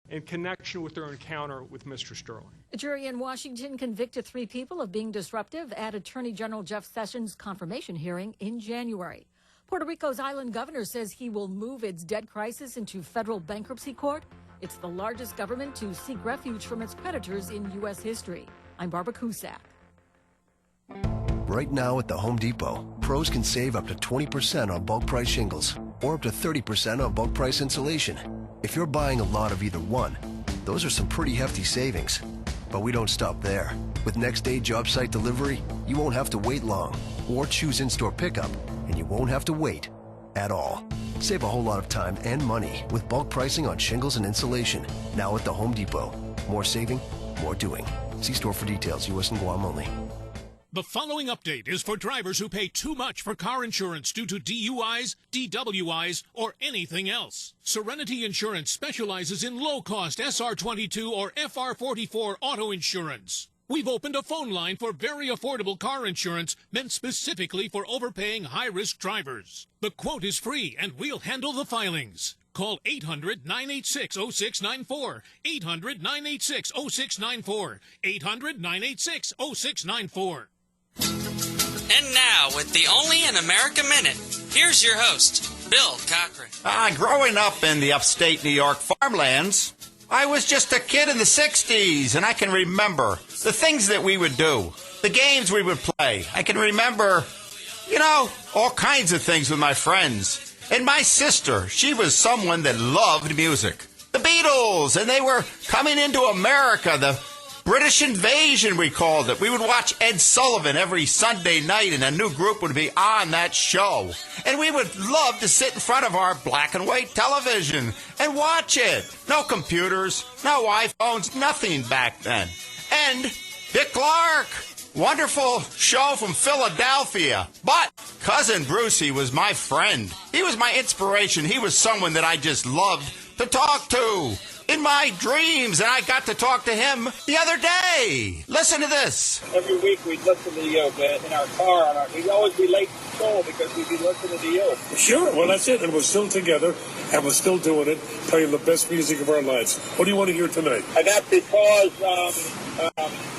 in connection with their encounter with Mr. Sterling. A jury in Washington convicted 3 people of being disruptive at Attorney General Jeff Sessions' confirmation hearing in January. Puerto Rico's island governor says he will move its debt crisis into federal bankruptcy court. It's the largest government to seek refuge from its creditors in U.S. history. I'm Barbara Cusack. Right now at the Home Depot, pros can save up to 20% on bulk price shingles or up to 30% on bulk price insulation. If you're buying a lot of either one, those are some pretty hefty savings. But we don't stop there. With next day job site delivery, you won't have to wait long or choose in-store pickup, and you won't have to wait at all. Save a whole lot of time and money with bulk pricing on shingles and insulation. Now at the Home Depot. More saving, more doing. See store for details. U.S. and Guam only. The following update is for drivers who pay too much for car insurance due to DUIs, DWIs, or anything else. Serenity Insurance specializes in low-cost SR22 or FR44 auto insurance. We've opened a phone line for very affordable car insurance meant specifically for overpaying high-risk drivers. The quote is free, and we'll handle the filings. Call 800-986-0694, 800-986-0694, 800-986-0694. And now, with the Only in America Minute, here's your host, Bill Cochran. Growing up in the upstate New York farmlands, I was just a kid in the 60s, and I can remember the things that we would do, the games we would play. I can remember, all kinds of things with my friends. And my sister, she was someone that loved music. The Beatles, and they were coming into America, the British invasion, we called it. We would watch Ed Sullivan every Sunday night, and a new group would be on that show. And we would love to sit in front of our black and white television and watch it. No computers, no iPhones, nothing back then. And Dick Clark, wonderful show from Philadelphia. But Cousin Brucey was my friend. He was my inspiration. He was someone that I just loved to talk to in my dreams, and I got to talk to him the other day. Listen to this. Every week we'd listen to you in our car. We'd always be late to school because we'd be listening to you. Sure, well, that's it. And we're still together, and we're still doing it, playing the best music of our lives. What do you want to hear tonight? I got because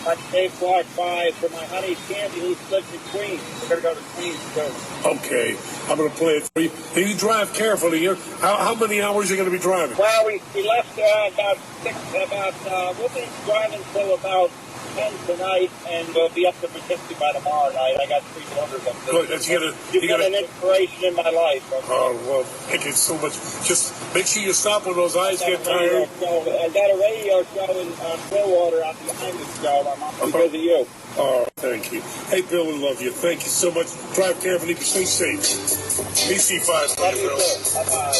on Dave Clark 5 for my honey candy who lives in Queens. We're going to go to Queens, too. Okay, I'm going to play it for you. Now, you drive carefully here. How many hours are you going to be driving? Well, we left we'll be driving till about 10 tonight, and we'll be up to Poughkeepsie by tomorrow night. I got 3 daughters up there. Good. You've got an inspiration in my life. Okay? Oh, well, thank you so much. Just make sure you stop when those eyes get tired. I got a radio show in Clearwater on the Island show. I'm on because of you. Oh, thank you. Hey, Bill, we love you. Thank you so much. Drive carefully, but stay safe. BC5. Love you, Bill. Bye-bye.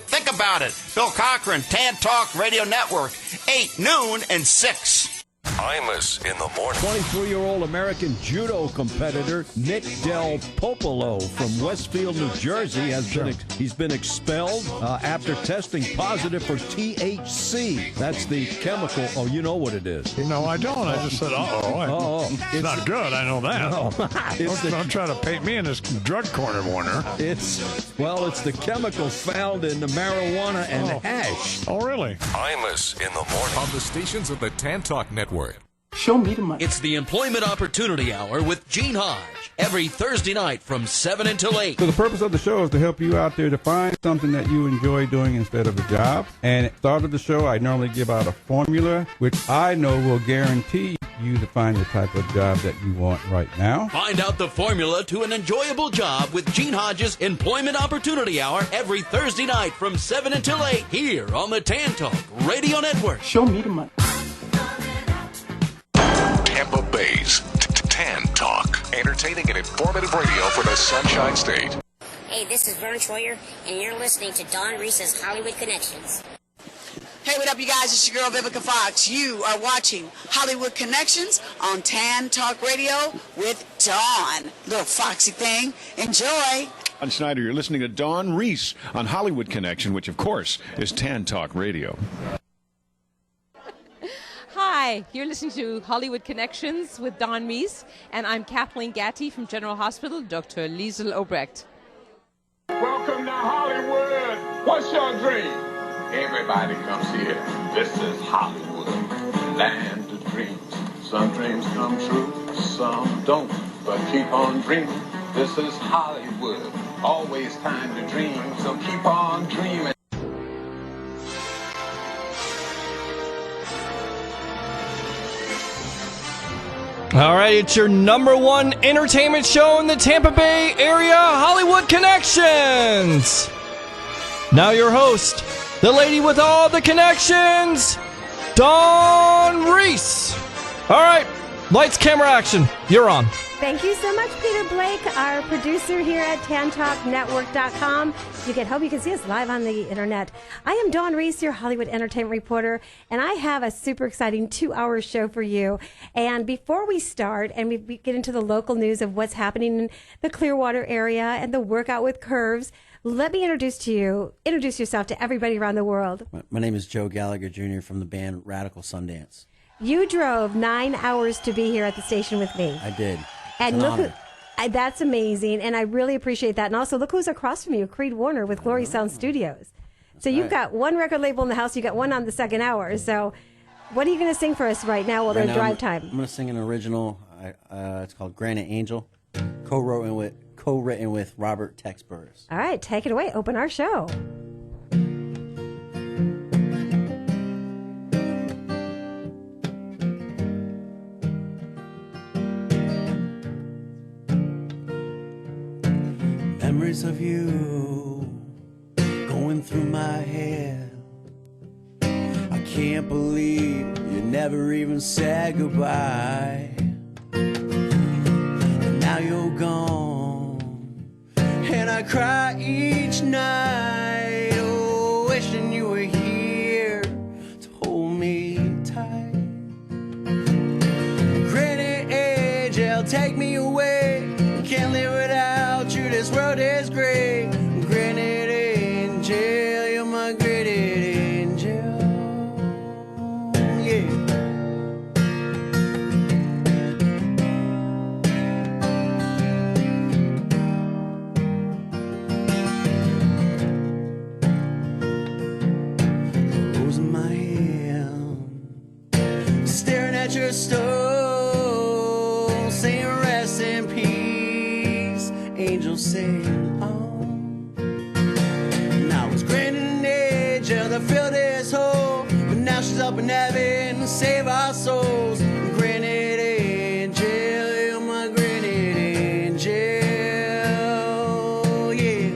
Think about it. Bill Cochran, Tan Talk Radio Network, 8, noon, and 6. Imus in the morning. 23-year-old American judo competitor Nick Del Popolo from Westfield, New Jersey, he's been expelled after testing positive for THC. That's the chemical. Oh, you know what it is. No, I don't. I just said, it's not good. I know that. No. Don't try to paint me in this drug corner, Warner. It's the chemical found in the marijuana and hash. Oh, really? Imus in the morning. On the stations of the Tan Talk Network. Show me the money. It's the Employment Opportunity Hour with Gene Hodge every Thursday night from 7 until 8. So the purpose of the show is to help you out there to find something that you enjoy doing instead of a job. And at the start of the show, I normally give out a formula, which I know will guarantee you to find the type of job that you want right now. Find out the formula to an enjoyable job with Gene Hodge's Employment Opportunity Hour every Thursday night from 7 until 8 here on the Tan Talk Radio Network. Show me the money. Tampa Bay's Tan Talk. Entertaining and informative radio for the Sunshine State. Hey, this is Vern Troyer, and you're listening to Don Reese's Hollywood Connections. Hey, what up, you guys? It's your girl, Vivica Fox. You are watching Hollywood Connections on Tan Talk Radio with Dawn. Little foxy thing. Enjoy. I'm Snyder. You're listening to Dawn Reese on Hollywood Connection, which, of course, is Tan Talk Radio. Hi, you're listening to Hollywood Connections with Don Meese, and I'm Kathleen Gatty from General Hospital, Dr. Liesl Obrecht. Welcome to Hollywood. What's your dream? Everybody comes here. This is Hollywood, land of dreams. Some dreams come true, some don't. But keep on dreaming. This is Hollywood. Always time to dream, so keep on dreaming. All right, it's your number one entertainment show in the Tampa Bay area, Hollywood Connections. Now your host, the lady with all the connections, Dawn Reese. All right, lights, camera, action. You're on. Thank you so much, Peter Blake, our producer here at TanTalkNetwork.com. Hope you can see us live on the internet. I am Dawn Reese, your Hollywood entertainment reporter, and I have a super exciting 2-hour show for you. And before we start and we get into the local news of what's happening in the Clearwater area and the workout with curves, let me introduce yourself to everybody around the world. My name is Joe Gallagher Jr. from the band Radical Sundance. You drove 9 hours to be here at the station with me. I did. And that's amazing, and I really appreciate that. And also, look who's across from you, Creed Warner with Glory Sound Studios. So you've got one record label in the house, you got one on the second hour. So what are you going to sing for us right now while they're in drive time? I'm going to sing an original. It's called Granite Angel, co-written with Robert Tex Burris. All right, take it away. Open our show. Memories of you going through my head. I can't believe you never even said goodbye. And now you're gone, and I cry each night, oh, wishing you were here to hold me tight. Granite Angel, take me away. Can't live without you, this world is great. Granite Angel, you're my granite angel. Yeah. Rose in my hand, staring at your stone, saying rest in peace. Angels sing on. Now it's Granite Angel that filled this hole, but now she's up in heaven to save our souls. Granite Angel, you're my Granite Angel, yeah.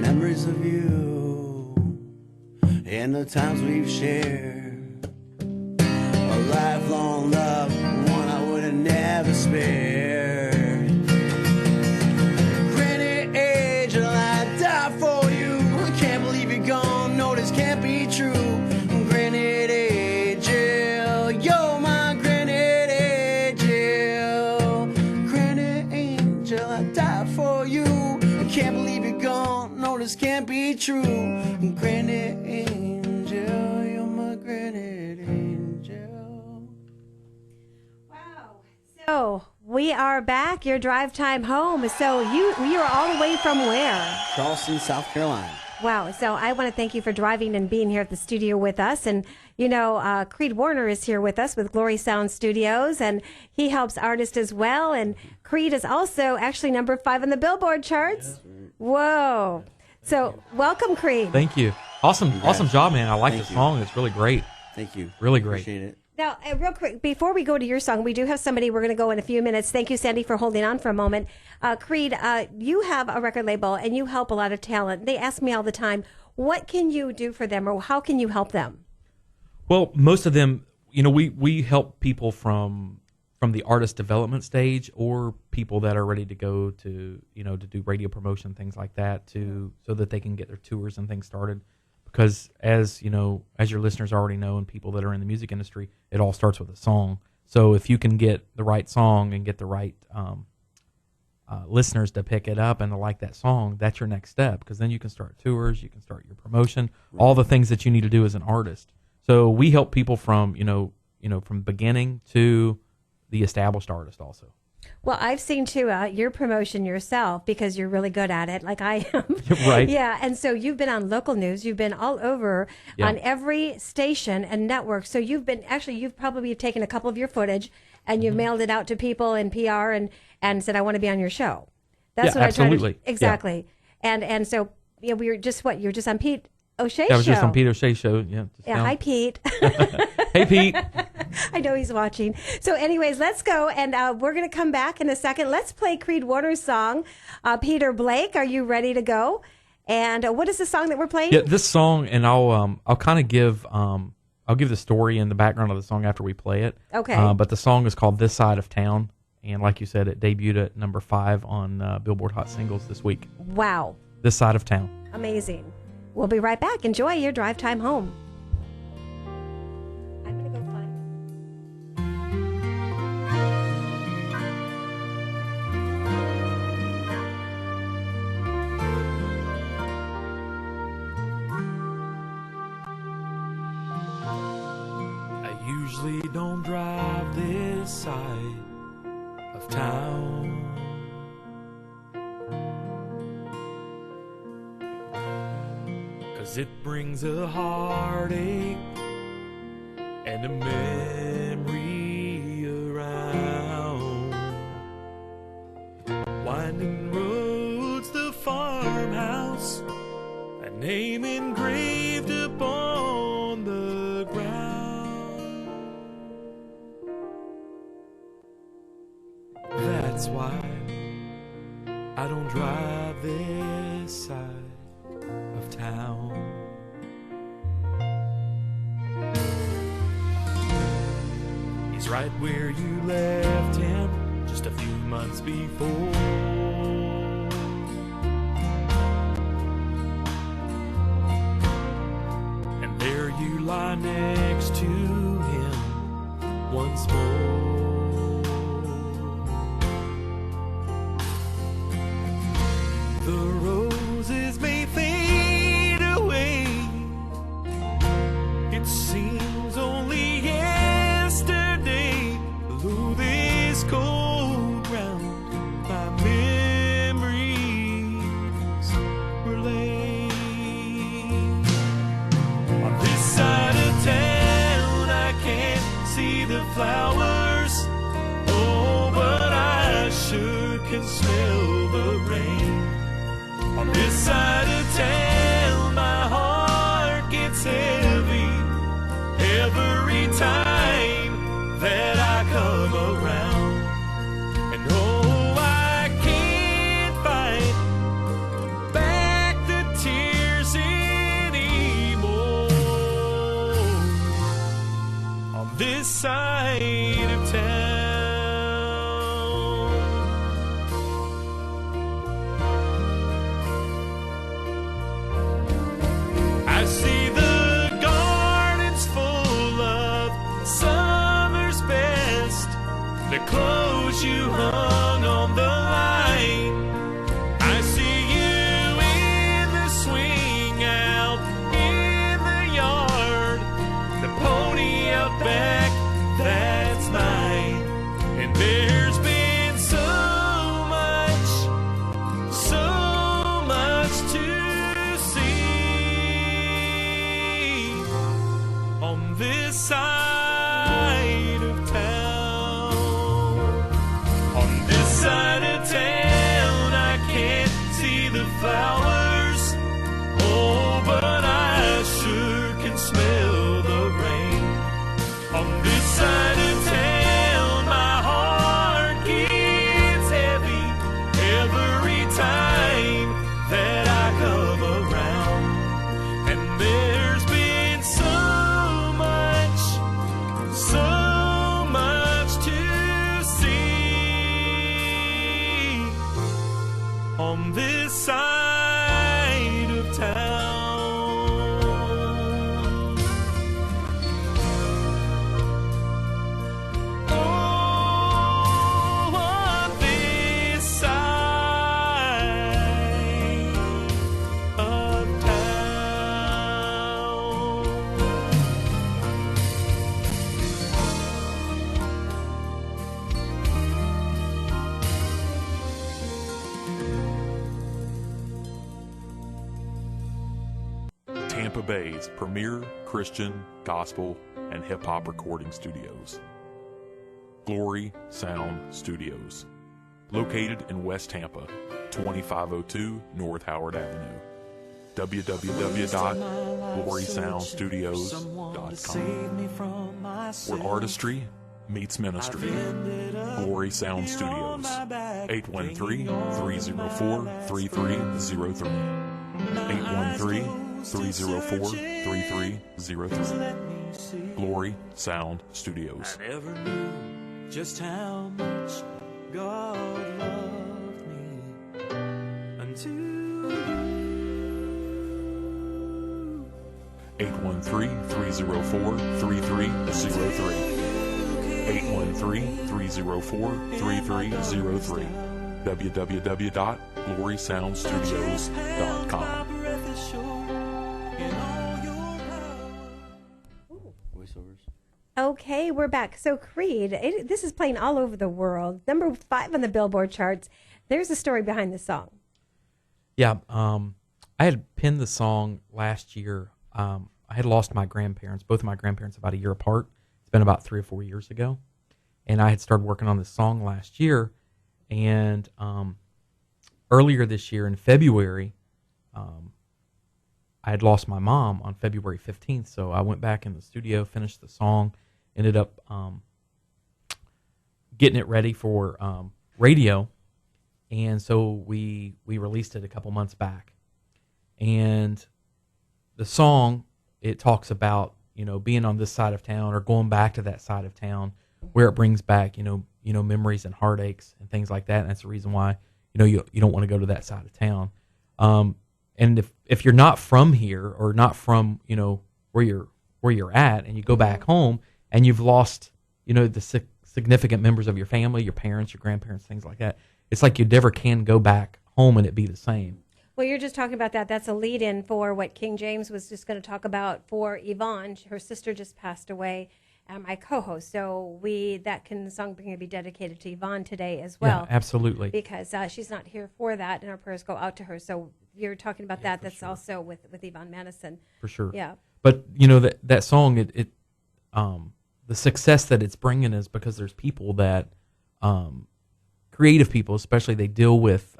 Memories of you and the times we've shared, a lifelong love, one I would have never spared. Granite Angel, I die for you. I can't believe you're gone. No, this can't be true. Granite Angel, you're my Granite Angel. Granite Angel, I die for you. I can't believe you're gone. No, this can't be true. Granite Angel, you're my Granite Angel. So we are back, your drive time home. So you are all the way from where? Charleston, South Carolina. Wow. So I want to thank you for driving and being here at the studio with us. And, Creed Warner is here with us with Glory Sound Studios, and he helps artists as well. And Creed is also actually number 5 on the Billboard charts. Whoa. So welcome, Creed. Thank you. Awesome job, man. I like the song. It's really great. Thank you. Really great. Appreciate it. Now, real quick, before we go to your song, we do have somebody we're going to go in a few minutes. Thank you, Sandy, for holding on for a moment. Creed, you have a record label, and you help a lot of talent. They ask me all the time, what can you do for them, or how can you help them? Well, most of them, we help people from the artist development stage, or people that are ready to go to, to do radio promotion, things like that, so that they can get their tours and things started. Because as your listeners already know, and people that are in the music industry, it all starts with a song. So if you can get the right song and get the right listeners to pick it up and to like that song, that's your next step. Because then you can start tours, you can start your promotion, all the things that you need to do as an artist. So we help people from from beginning to the established artist also. Well, I've seen too your promotion yourself because you're really good at it, like I am. Right. Yeah, and so you've been on local news. You've been all over on every station and network. So you've probably taken a couple of your footage and you've mailed it out to people in PR and said, I want to be on your show. That's what absolutely. I try to exactly. Yeah. And so we were just you were just on Pete O'Shea's I was show. just on Pete O'Shea's show. Yeah. Hi, Pete. Hey, Pete. I know he's watching. So anyways, let's go. And we're going to come back in a second. Let's play Creed Waters' song. Peter Blake, are you ready to go? And what is the song that we're playing? Yeah, this song, and I'll kind of give I'll give the story and the background of the song after we play it. Okay. But the song is called This Side of Town. And like you said, it debuted at number 5 on Billboard Hot Singles this week. Wow. This Side of Town. Amazing. We'll be right back. Enjoy your drive time home. I'm going to go find. I usually don't drive this side of town. 'Cause it brings a heartache and a memory around. Winding roads, the farmhouse, a name engraved upon the ground. That's why I don't drive this side of town. He's right where you left him just a few months before. And there you lie next to him once more. The roses may fade away. It seems only yesterday, through this cold ground, my memories were laid. On this side of town, I can't see the flowers. Oh, but I sure can smell the rain. On this side of town, my heart gets heavy every time that I come around. And oh, I can't fight back the tears anymore. On this side of town, I see the gardens full of summer's best, the clothes you hung on the line. I see you in the swing out in the yard, the pony out back, that's mine. And there's been so much to see on this side of town. On this side of town, I can't see the flowers. Oh, but I sure can smell the rain. On this side of town, my heart gets heavy every time that I come around. And there's been so much Tampa Bay's premier Christian, gospel, and hip-hop recording studios. Glory Sound Studios. Located in West Tampa, 2502 North Howard Avenue. www.glorysoundstudios.com. Where artistry meets ministry. Glory Sound Studios. 813-304-3303. 813-304-3303. Glory Sound Studios. I never knew just how much God loved me until you. 813-304-3303. 813-304-3303. www.glorysoundstudios.com. Okay, we're back. So Creed, this is playing all over the world. Number 5 on the Billboard charts. There's a story behind the song. Yeah, I had penned the song last year. I had lost my grandparents, both of my grandparents, about a year apart. It's been about 3 or 4 years ago. And I had started working on this song last year. And earlier this year in February, I had lost my mom on February 15th. So I went back in the studio, finished the song, ended up getting it ready for radio. And so we released it a couple months back. And the song, it talks about, being on this side of town or going back to that side of town where it brings back, memories and heartaches and things like that. And that's the reason why, you don't want to go to that side of town. And if you're not from here or not from, where you're at, and you go back home and you've lost, the significant members of your family, your parents, your grandparents, things like that, it's like you never can go back home and it be the same. Well, you're just talking about that. That's a lead-in for what King James was just going to talk about for Yvonne. Her sister just passed away, my co-host. So the song going to be dedicated to Yvonne today as well. Yeah, absolutely. Because she's not here for that, and our prayers go out to her. So you're talking about that. That's sure. Also with Yvonne Madison. For sure. Yeah. But, that song, the success that it's bringing is because there's people that, creative people especially, they deal with,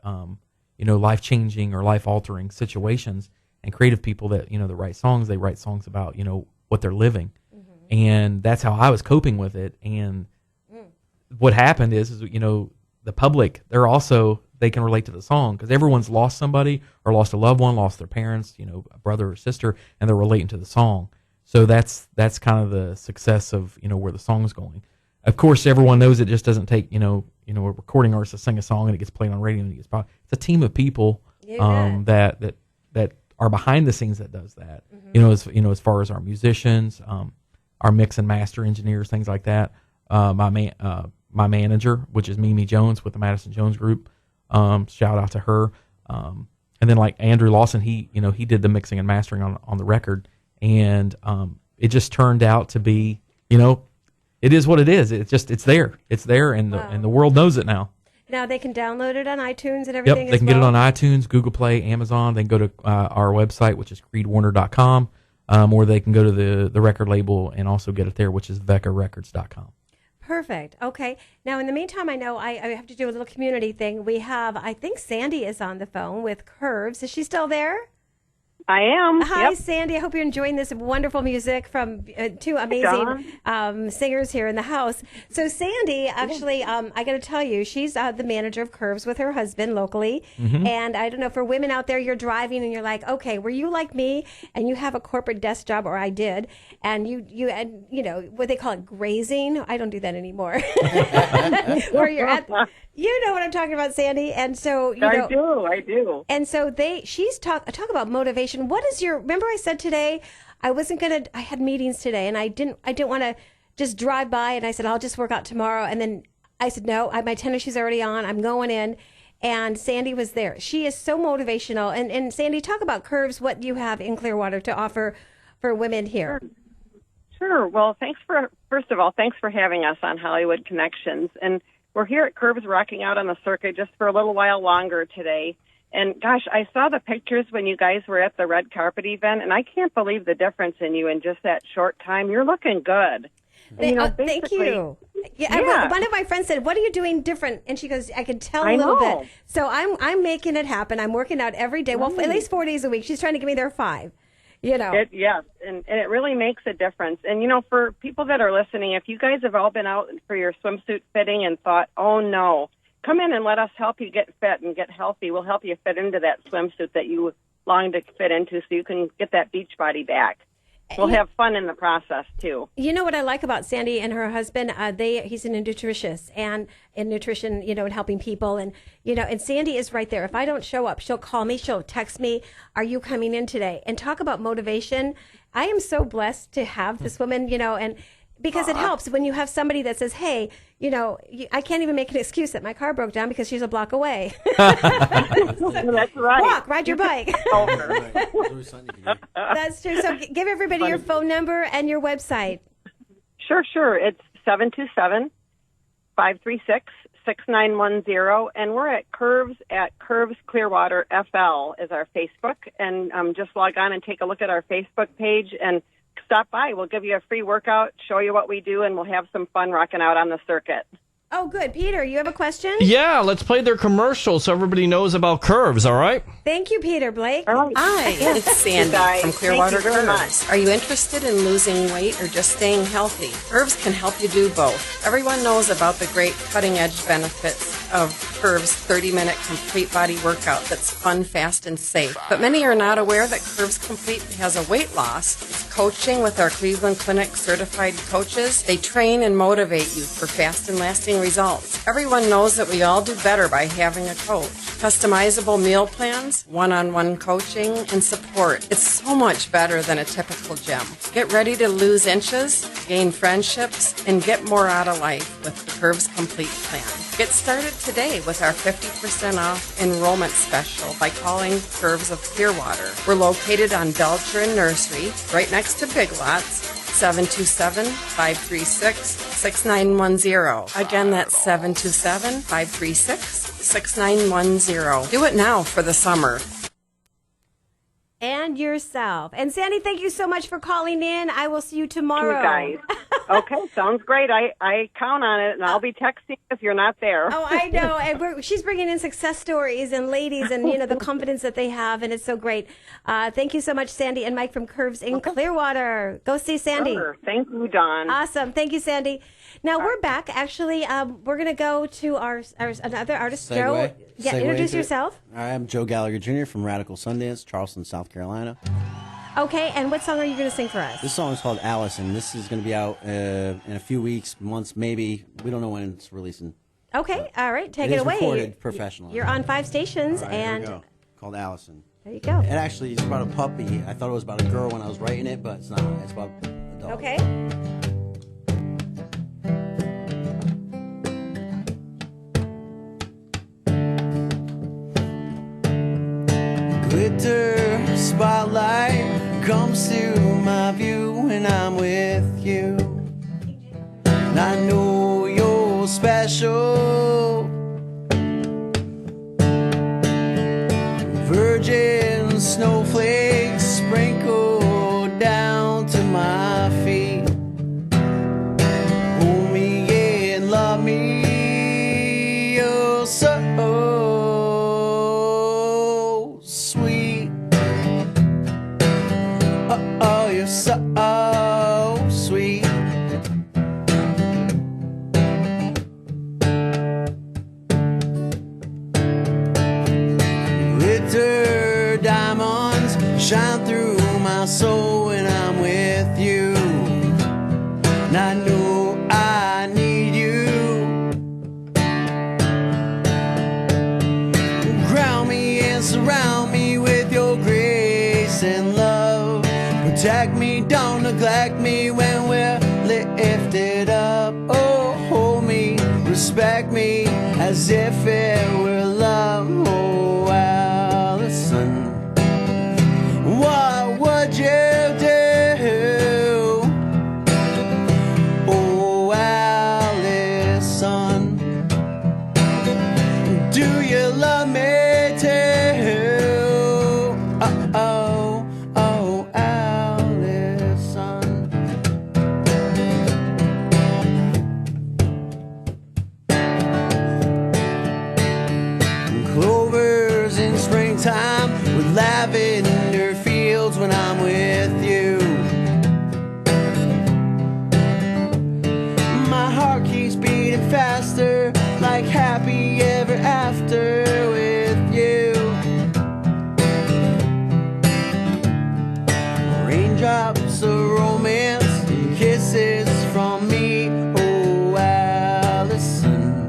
life-changing or life-altering situations, and creative people that, that write songs, they write songs about, what they're living. Mm-hmm. And that's how I was coping with it. And what happened is, the public, they can relate to the song because everyone's lost somebody or lost a loved one, lost their parents, a brother or sister, and they're relating to the song. So that's kind of the success of, where the song's going. Of course, everyone knows it just doesn't take, a recording artist to sing a song and it gets played on radio and it gets pop. It's a team of people that are behind the scenes that does that. Mm-hmm. As far as our musicians, our mix and master engineers, things like that. My manager, which is Mimi Jones with the Madison Jones Group. Shout out to her. And then like Andrew Lawson, he did the mixing and mastering on the record, and it just turned out to be, it is what it is. It's there, and the world knows it now. Now they can download it on iTunes and everything. Yep, they can get it on iTunes, Google Play, Amazon. They can go to our website, which is creedwarner.com, or they can go to the record label and also get it there, which is veccarecords.com. Perfect. Okay. Now, in the meantime, I know I have to do a little community thing. We have, I think Sandy is on the phone with Curves. Is she still there? I am. Hi, yep. Sandy. I hope you're enjoying this wonderful music from two amazing singers here in the house. So, Sandy, actually, I got to tell you, she's the manager of Curves with her husband locally. Mm-hmm. And I don't know, for women out there, you're driving and you're like, okay, were you like me and you have a corporate desk job, or I did, and you had, what they call it, grazing? I don't do that anymore. Where you're at, you know what I'm talking about, Sandy. And so, I do. And so she's talk about motivation. What is remember I said today, I had meetings today and I didn't want to just drive by, and I said, I'll just work out tomorrow. And then I said, no, my tennis shoes already on. I'm going in. And Sandy was there. She is so motivational. And Sandy, talk about Curves, what you have in Clearwater to offer for women here. Sure. Well, first of all, thanks for having us on Hollywood Connections. And we're here at Curves rocking out on the circuit just for a little while longer today. And gosh, I saw the pictures when you guys were at the red carpet event, and I can't believe the difference in you in just that short time. You're looking good. And, thank you. Yeah. One of my friends said, "What are you doing different?" And she goes, "I can tell a little bit." So I'm making it happen. I'm working out every day. Well, at least 4 days a week. She's trying to get me there 5. Yes, and it really makes a difference. And, for people that are listening, if you guys have all been out for your swimsuit fitting and thought, oh, no, come in and let us help you get fit and get healthy. We'll help you fit into that swimsuit that you long to fit into so you can get that beach body back. We'll have fun in the process, too. You know what I like about Sandy and her husband? He's a nutritionist and in nutrition, and helping people. And, and Sandy is right there. If I don't show up, she'll call me. She'll text me, "Are you coming in today?" And talk about motivation. I am so blessed to have this woman, and because it helps when you have somebody that says, "Hey, I can't even make an excuse that my car broke down because she's a block away." That's right. Ride your bike. That's true. So give everybody your phone number and your website. Sure. It's 727-536-6910, and we're at Curves Clearwater FL is our Facebook, and just log on and take a look at our Facebook page and stop by. We'll give you a free workout, show you what we do, and we'll have some fun rocking out on the circuit. Oh, good. Peter, you have a question? Yeah, let's play their commercial so everybody knows about Curves, all right? Thank you, Peter. Blake? Hi, it's Sandy from Clearwater Curves. Are you interested in losing weight or just staying healthy? Curves can help you do both. Everyone knows about the great cutting-edge benefits of Curves' 30-minute complete body workout that's fun, fast, and safe. But many are not aware that Curves Complete has a weight loss. It's coaching with our Cleveland Clinic certified coaches. They train and motivate you for fast and lasting results. Everyone knows that we all do better by having a coach. Customizable meal plans, one-on-one coaching, and support. It's so much better than a typical gym. Get ready to lose inches, gain friendships, and get more out of life with the Curves Complete plan. Get started today with our 50% off enrollment special by calling Curves of Clearwater. We're located on Belcher and Nursery, right next to Big Lots. 727-536-6910. Again, that's 727-536-6910. Do it now for the summer. And yourself. And Sandy, thank you so much for calling in. I will see you tomorrow. You guys. Okay, sounds great. I count on it, and I'll be texting if you're not there. Oh, I know. And she's bringing in success stories and ladies and, the confidence that they have, and it's so great. Thank you so much, Sandy and Mike from Curves in Clearwater. Go see Sandy. Sure. Thank you, Dawn. Awesome. Thank you, Sandy. Now, we're back. Actually, we're going to go to our another artist, Joe. Yeah, introduce yourself. I'm Joe Gallagher Jr. from Radical Sundance, Charleston, South Carolina. Okay, and what song are you going to sing for us? This song is called Allison. This is going to be out in a few weeks, months, maybe. We don't know when it's releasing. Okay, all right, take it away. It's recorded professionally. You're on 5 stations, right, and here we go. Called Allison. There you go. It actually is about a puppy. I thought it was about a girl when I was writing it, but it's not. It's about a dog. Okay. Glitter spotlight comes to my view when I'm with you. And I know you're special. Virgin snowflakes sprinkle down to my feet. Hold me and love me, oh so sweet. Oh, you're so sweet. Glitter diamonds shine through my soul when I'm with you. And I know I need you. Ground me and surround me with your grace and love. Protect me, don't neglect me when we're lifted up. Oh, hold me, respect me as if it were love. Oh, Allison, what would you do? Oh, Allison, do you love me too? heart keeps beating faster, like happy ever after with you. Raindrops of romance and kisses from me, oh Allison.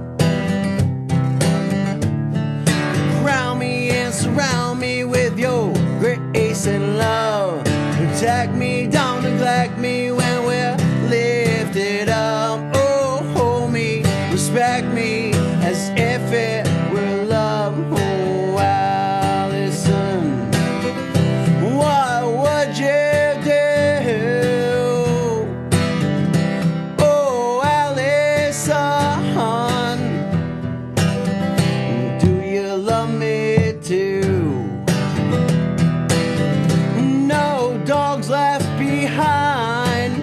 Crown me and surround me with your grace and love. Protect me, don't neglect me when we're lifted up. Oh, hold me, respect me as if it were love. Oh, Allison, what would you do? Oh, Allison, do you love me too? No dogs left behind.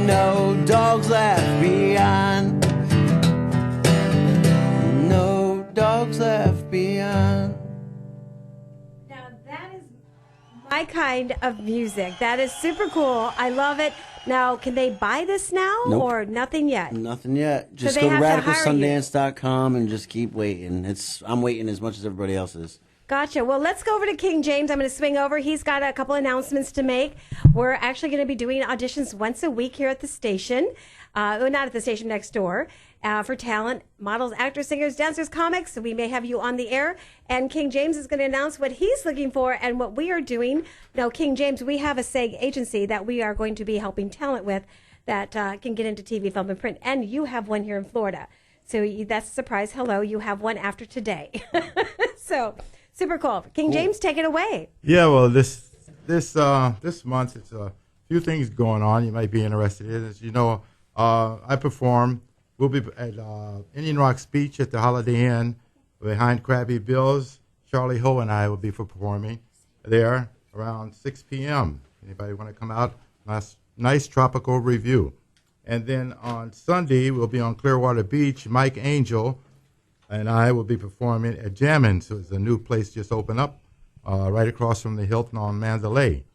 No dogs left behind. No dogs left behind. Now that is my kind of music. That is super cool. I love it. Now, can they buy this now Nope. or nothing yet? Nothing yet. Just they go to have to hire you. radicalsundance.com and just keep waiting. I'm waiting as much as everybody else is. Gotcha. Well, let's go over to King James. I'm going to swing over. He's got a couple announcements to make. We're actually going to be doing auditions once a week here at the station. Not at the station, next door. For talent, models, actors, singers, dancers, comics. So we may have you on the air. And King James is going to announce what he's looking for and what we are doing. Now, King James, we have a SEG agency that we are going to be helping talent with that can get into TV, film, and print. And you have one here in Florida. So that's a surprise. Hello, you have one after today. So super cool. King James, take it away. Yeah, well, this month it's a few things going on you might be interested in. As you know, I perform. We'll be at Indian Rock's Beach at the Holiday Inn behind Krabby Bill's. Charlie Ho and I will be performing there around 6 p.m. Anybody want to come out? Nice tropical review. And then on Sunday, we'll be on Clearwater Beach. Mike Angel and I will be performing at Jammin's. So it's a new place just opened up right across from the Hilton on Mandalay.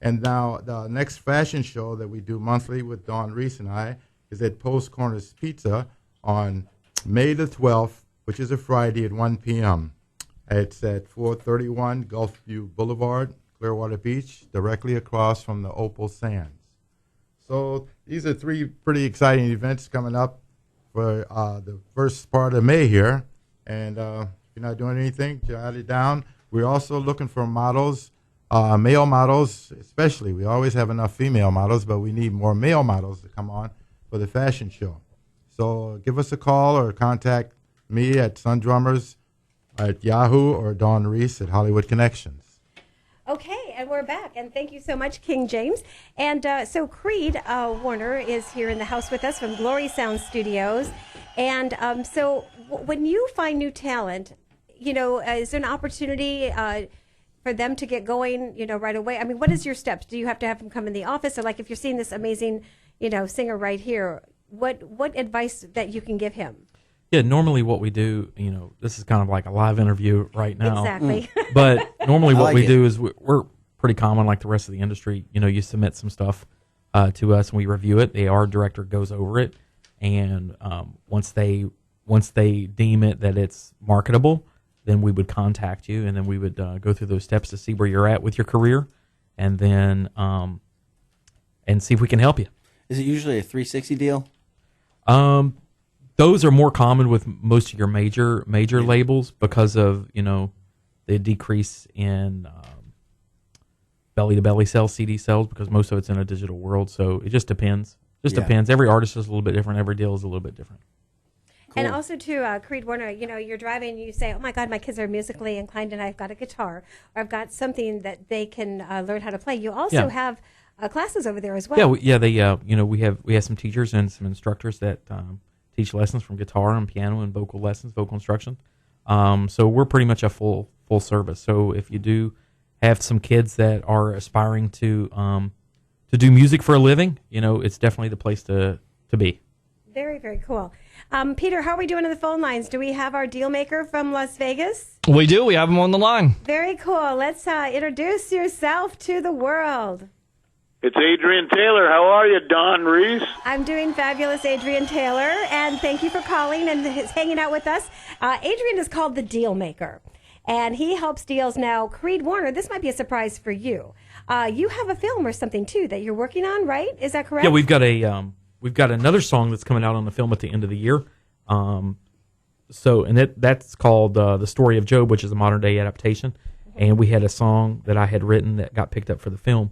And now the next fashion show that we do monthly with Dawn Reese and I is at Post Corners Pizza on May the 12th, which is a Friday at 1 p.m. It's at 431 Gulfview Boulevard, Clearwater Beach, directly across from the Opal Sands. So these are three pretty exciting events coming up for the first part of May here. And if you're not doing anything, jot it down. We're also looking for models, male models especially. We always have enough female models, but we need more male models to come on for the fashion show. So give us a call or contact me at Sundrummers at Yahoo or Dawn Reese at Hollywood Connections. Okay, and we're back. And thank you so much, King James. And so Creed Warner is here in the house with us from Glory Sound Studios. And so when you find new talent, you know, is there an opportunity for them to get going, you know, right away? I mean, what is your steps? Do you have to have them come in the office? Or like if you're seeing this amazing, you know, singer right here, what advice that you can give him? Yeah, normally what we do, you know, this is kind of like a live interview right now. Exactly. But normally what like we it. do is we're pretty common like the rest of the industry. You know, you submit some stuff to us and we review it. The art director goes over it. And once they deem it that it's marketable, then we would contact you and then we would go through those steps to see where you're at with your career and then and see if we can help you. Is it usually a 360 deal? Those are more common with most of your major labels because of, you know, the decrease in belly-to-belly sales, CD sales, because most of it's in a digital world. So it just depends. Depends. Every artist is a little bit different. Every deal is a little bit different. Cool. And also, too, Creed Warner, you know, you're driving and you say, oh, my God, my kids are musically inclined and I've got a guitar or I've got something that they can learn how to play. You also have classes over there as well. Yeah, they you know, we have some teachers and some instructors that teach lessons from guitar and piano and vocal lessons, vocal instruction. So we're pretty much a full service. So if you do have some kids that are aspiring to do music for a living, you know, it's definitely the place to be. Very, very cool. Peter, how are we doing on the phone lines? Do we have our deal maker from Las Vegas? We do. We have him on the line. Very cool. Let's introduce yourself to the world. It's Adrian Taylor. How are you, Don Reese? I'm doing fabulous, Adrian Taylor, and thank you for calling and hanging out with us. Adrian is called the Deal Maker, and he helps deals now. Creed Warner, this might be a surprise for you. You have a film or something, too, that you're working on, right? Is that correct? Yeah, we've got another song that's coming out on the film at the end of the year. That's called The Story of Job, which is a modern-day adaptation. And we had a song that I had written that got picked up for the film.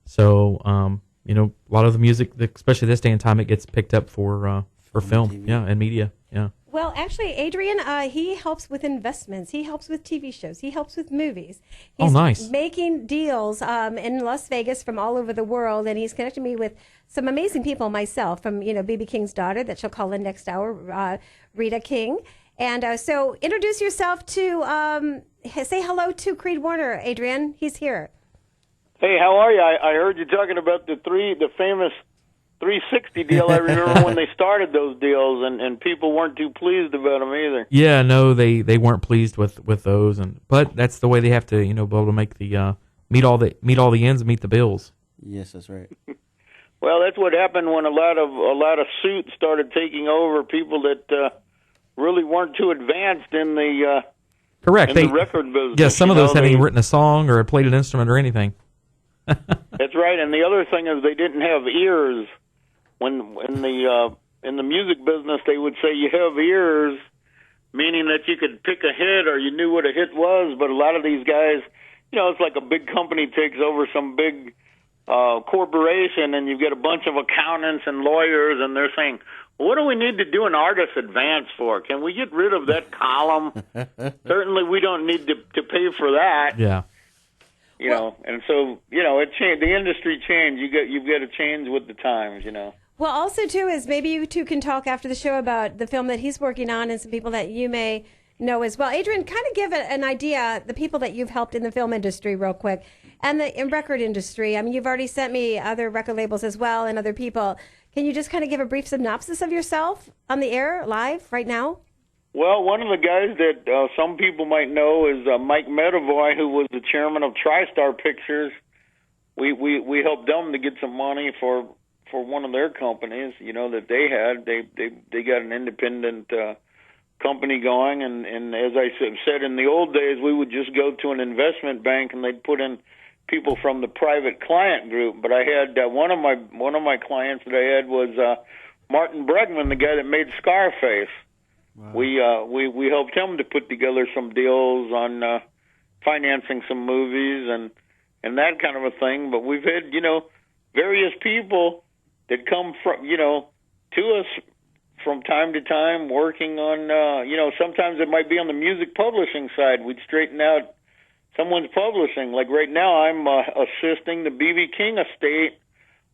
So, a lot of the music, especially this day and time, it gets picked up for film, TV. Yeah, and media, yeah. Well, actually, Adrian, he helps with investments. He helps with TV shows. He helps with movies. He's nice. Making deals in Las Vegas from all over the world, and he's connected me with some amazing people myself, from, B.B. King's daughter that she'll call in next hour, Rita King. And so introduce yourself to, say hello to Creed Warner, Adrian. He's here. Hey, how are you? I heard you talking about the famous 360 deal. I remember when they started those deals, and people weren't too pleased about them either. Yeah, no, they weren't pleased with those, but that's the way they have to, be able to make the meet all the ends and meet the bills. Yes, that's right. Well, that's what happened when a lot of suits started taking over. People that really weren't too advanced in the correct the record business. Yeah, some of those hadn't even written a song or played an instrument or anything. That's right, and the other thing is they didn't have ears. When in the music business, they would say you have ears, meaning that you could pick a hit or you knew what a hit was. But a lot of these guys, it's like a big company takes over some big corporation, and you get a bunch of accountants and lawyers, and they're saying, what do we need to do an artist advance for? Can we get rid of that column? Certainly, we don't need to pay for that. Yeah. And so, it changed. The industry changed. You've got to change with the times, Well, also, too, is maybe you two can talk after the show about the film that he's working on and some people that you may know as well. Adrian, kind of give an idea, the people that you've helped in the film industry real quick, and the record industry. I mean, you've already sent me other record labels as well and other people. Can you just kind of give a brief synopsis of yourself on the air, live, right now? Well, one of the guys that some people might know is Mike Medavoy, who was the chairman of TriStar Pictures. We helped them to get some money for one of their companies, that they had. They got an independent company going, and as I said, in the old days, we would just go to an investment bank and they'd put in people from the private client group. But I had one of my clients that I had was Martin Bregman, the guy that made Scarface. Wow. We helped him to put together some deals on financing some movies and that kind of a thing. But we've had various people that come from to us from time to time working on sometimes it might be on the music publishing side. We'd straighten out someone's publishing. Like right now, I'm assisting the B.B. King estate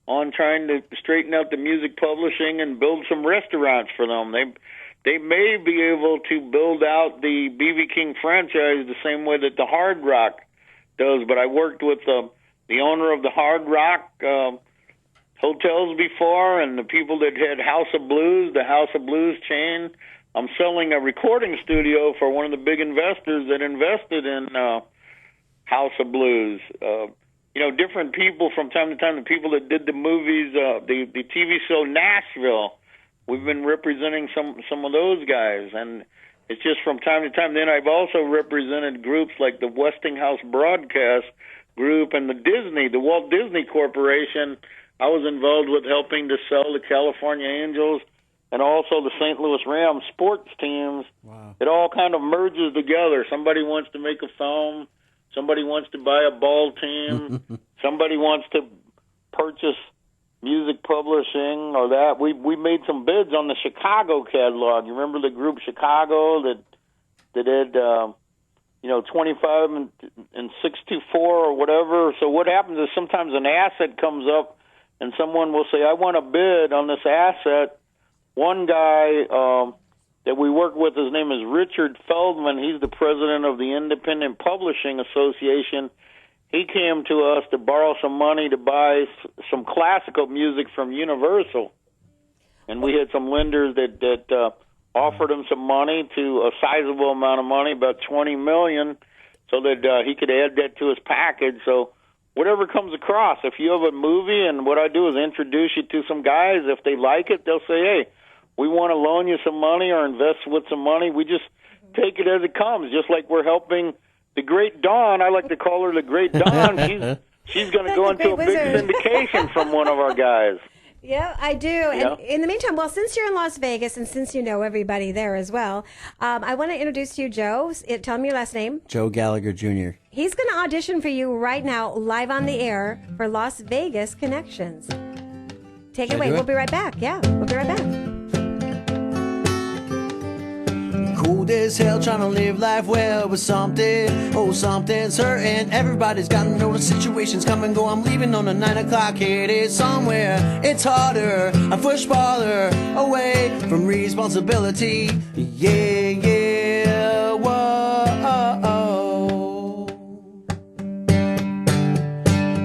on trying to straighten out the music publishing and build some restaurants for them. They may be able to build out the B.B. King franchise the same way that the Hard Rock does, but I worked with the owner of the Hard Rock hotels before, and the people that had House of Blues, the House of Blues chain. I'm selling a recording studio for one of the big investors that invested in House of Blues. Different people from time to time, the people that did the movies, the TV show Nashville. We've been representing some of those guys, and it's just from time to time. Then I've also represented groups like the Westinghouse Broadcast Group and the Walt Disney Corporation. I was involved with helping to sell the California Angels and also the St. Louis Rams sports teams. Wow. It all kind of merges together. Somebody wants to make a film. Somebody wants to buy a ball team. Somebody wants to purchase music publishing or that. We made some bids on the Chicago catalog. You remember the group Chicago that had 25 and 624 or whatever. So what happens is sometimes an asset comes up and someone will say, I want a bid on this asset. One guy that we work with, his name is Richard Feldman. He's the president of the Independent Publishing Association. He came to us to borrow some money to buy some classical music from Universal. And we had some lenders that offered him some money, to a sizable amount of money, about $20 million, so that he could add that to his package. So whatever comes across. If you have a movie, and what I do is introduce you to some guys. If they like it, they'll say, hey, we want to loan you some money or invest with some money. We just take it as it comes, just like we're helping the great Dawn. I like to call her the great Dawn. She's going to go into a big syndication from one of our guys. Yeah, I do. Yeah. And in the meantime, well, since you're in Las Vegas and since you know everybody there as well, I want to introduce to you Joe. Tell me your last name. Joe Gallagher Jr. He's going to audition for you right now, live on the air, for Las Vegas Connections. Take it away. We'll be right back. Yeah, we'll be right back. Cold as hell, trying to live life well, but something's hurting. Everybody's got to know the situation's come and go. I'm leaving on a 9 o'clock, headed somewhere. It's harder, I push farther away from responsibility. Yeah, whoa.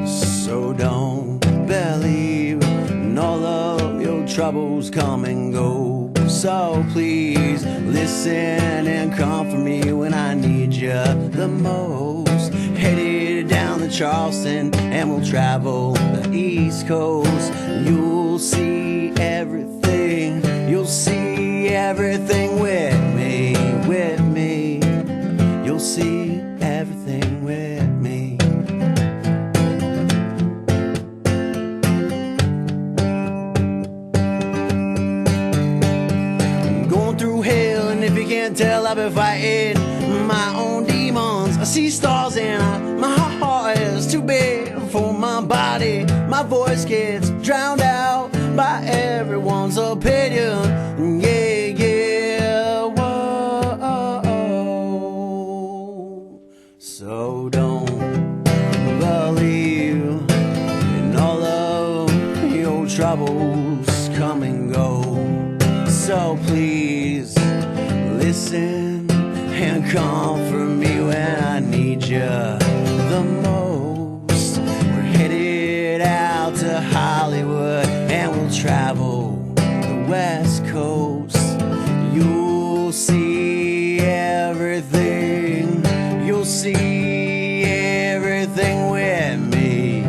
So don't believe in all of your troubles come and go. So please listen and comfort me when I need you the most. Headed down to Charleston and we'll travel the East Coast. You'll see everything. You'll see everything with me. You'll see everything with me. Can't tell, I've been fighting my own demons. I see stars and my heart is too big for my body. My voice gets drowned out by everyone's opinion. Yeah, whoa. So don't believe in all of your troubles come and go. So please listen and comfort me when I need you the most. We're headed out to Hollywood and we'll travel the West Coast. You'll see everything. You'll see everything with me.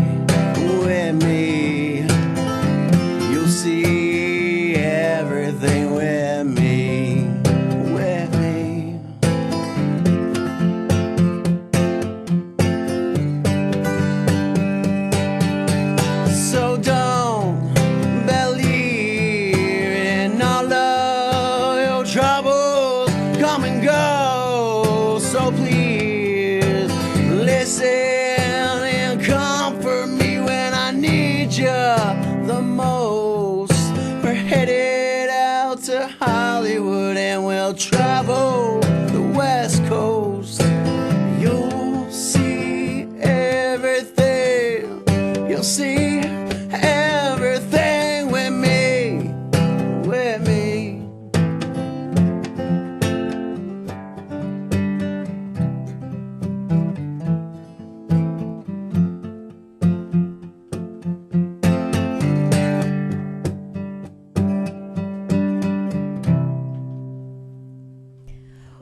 You'll see everything with me. Hollywood and we'll travel the West Coast. You'll see everything. You'll see everything with me.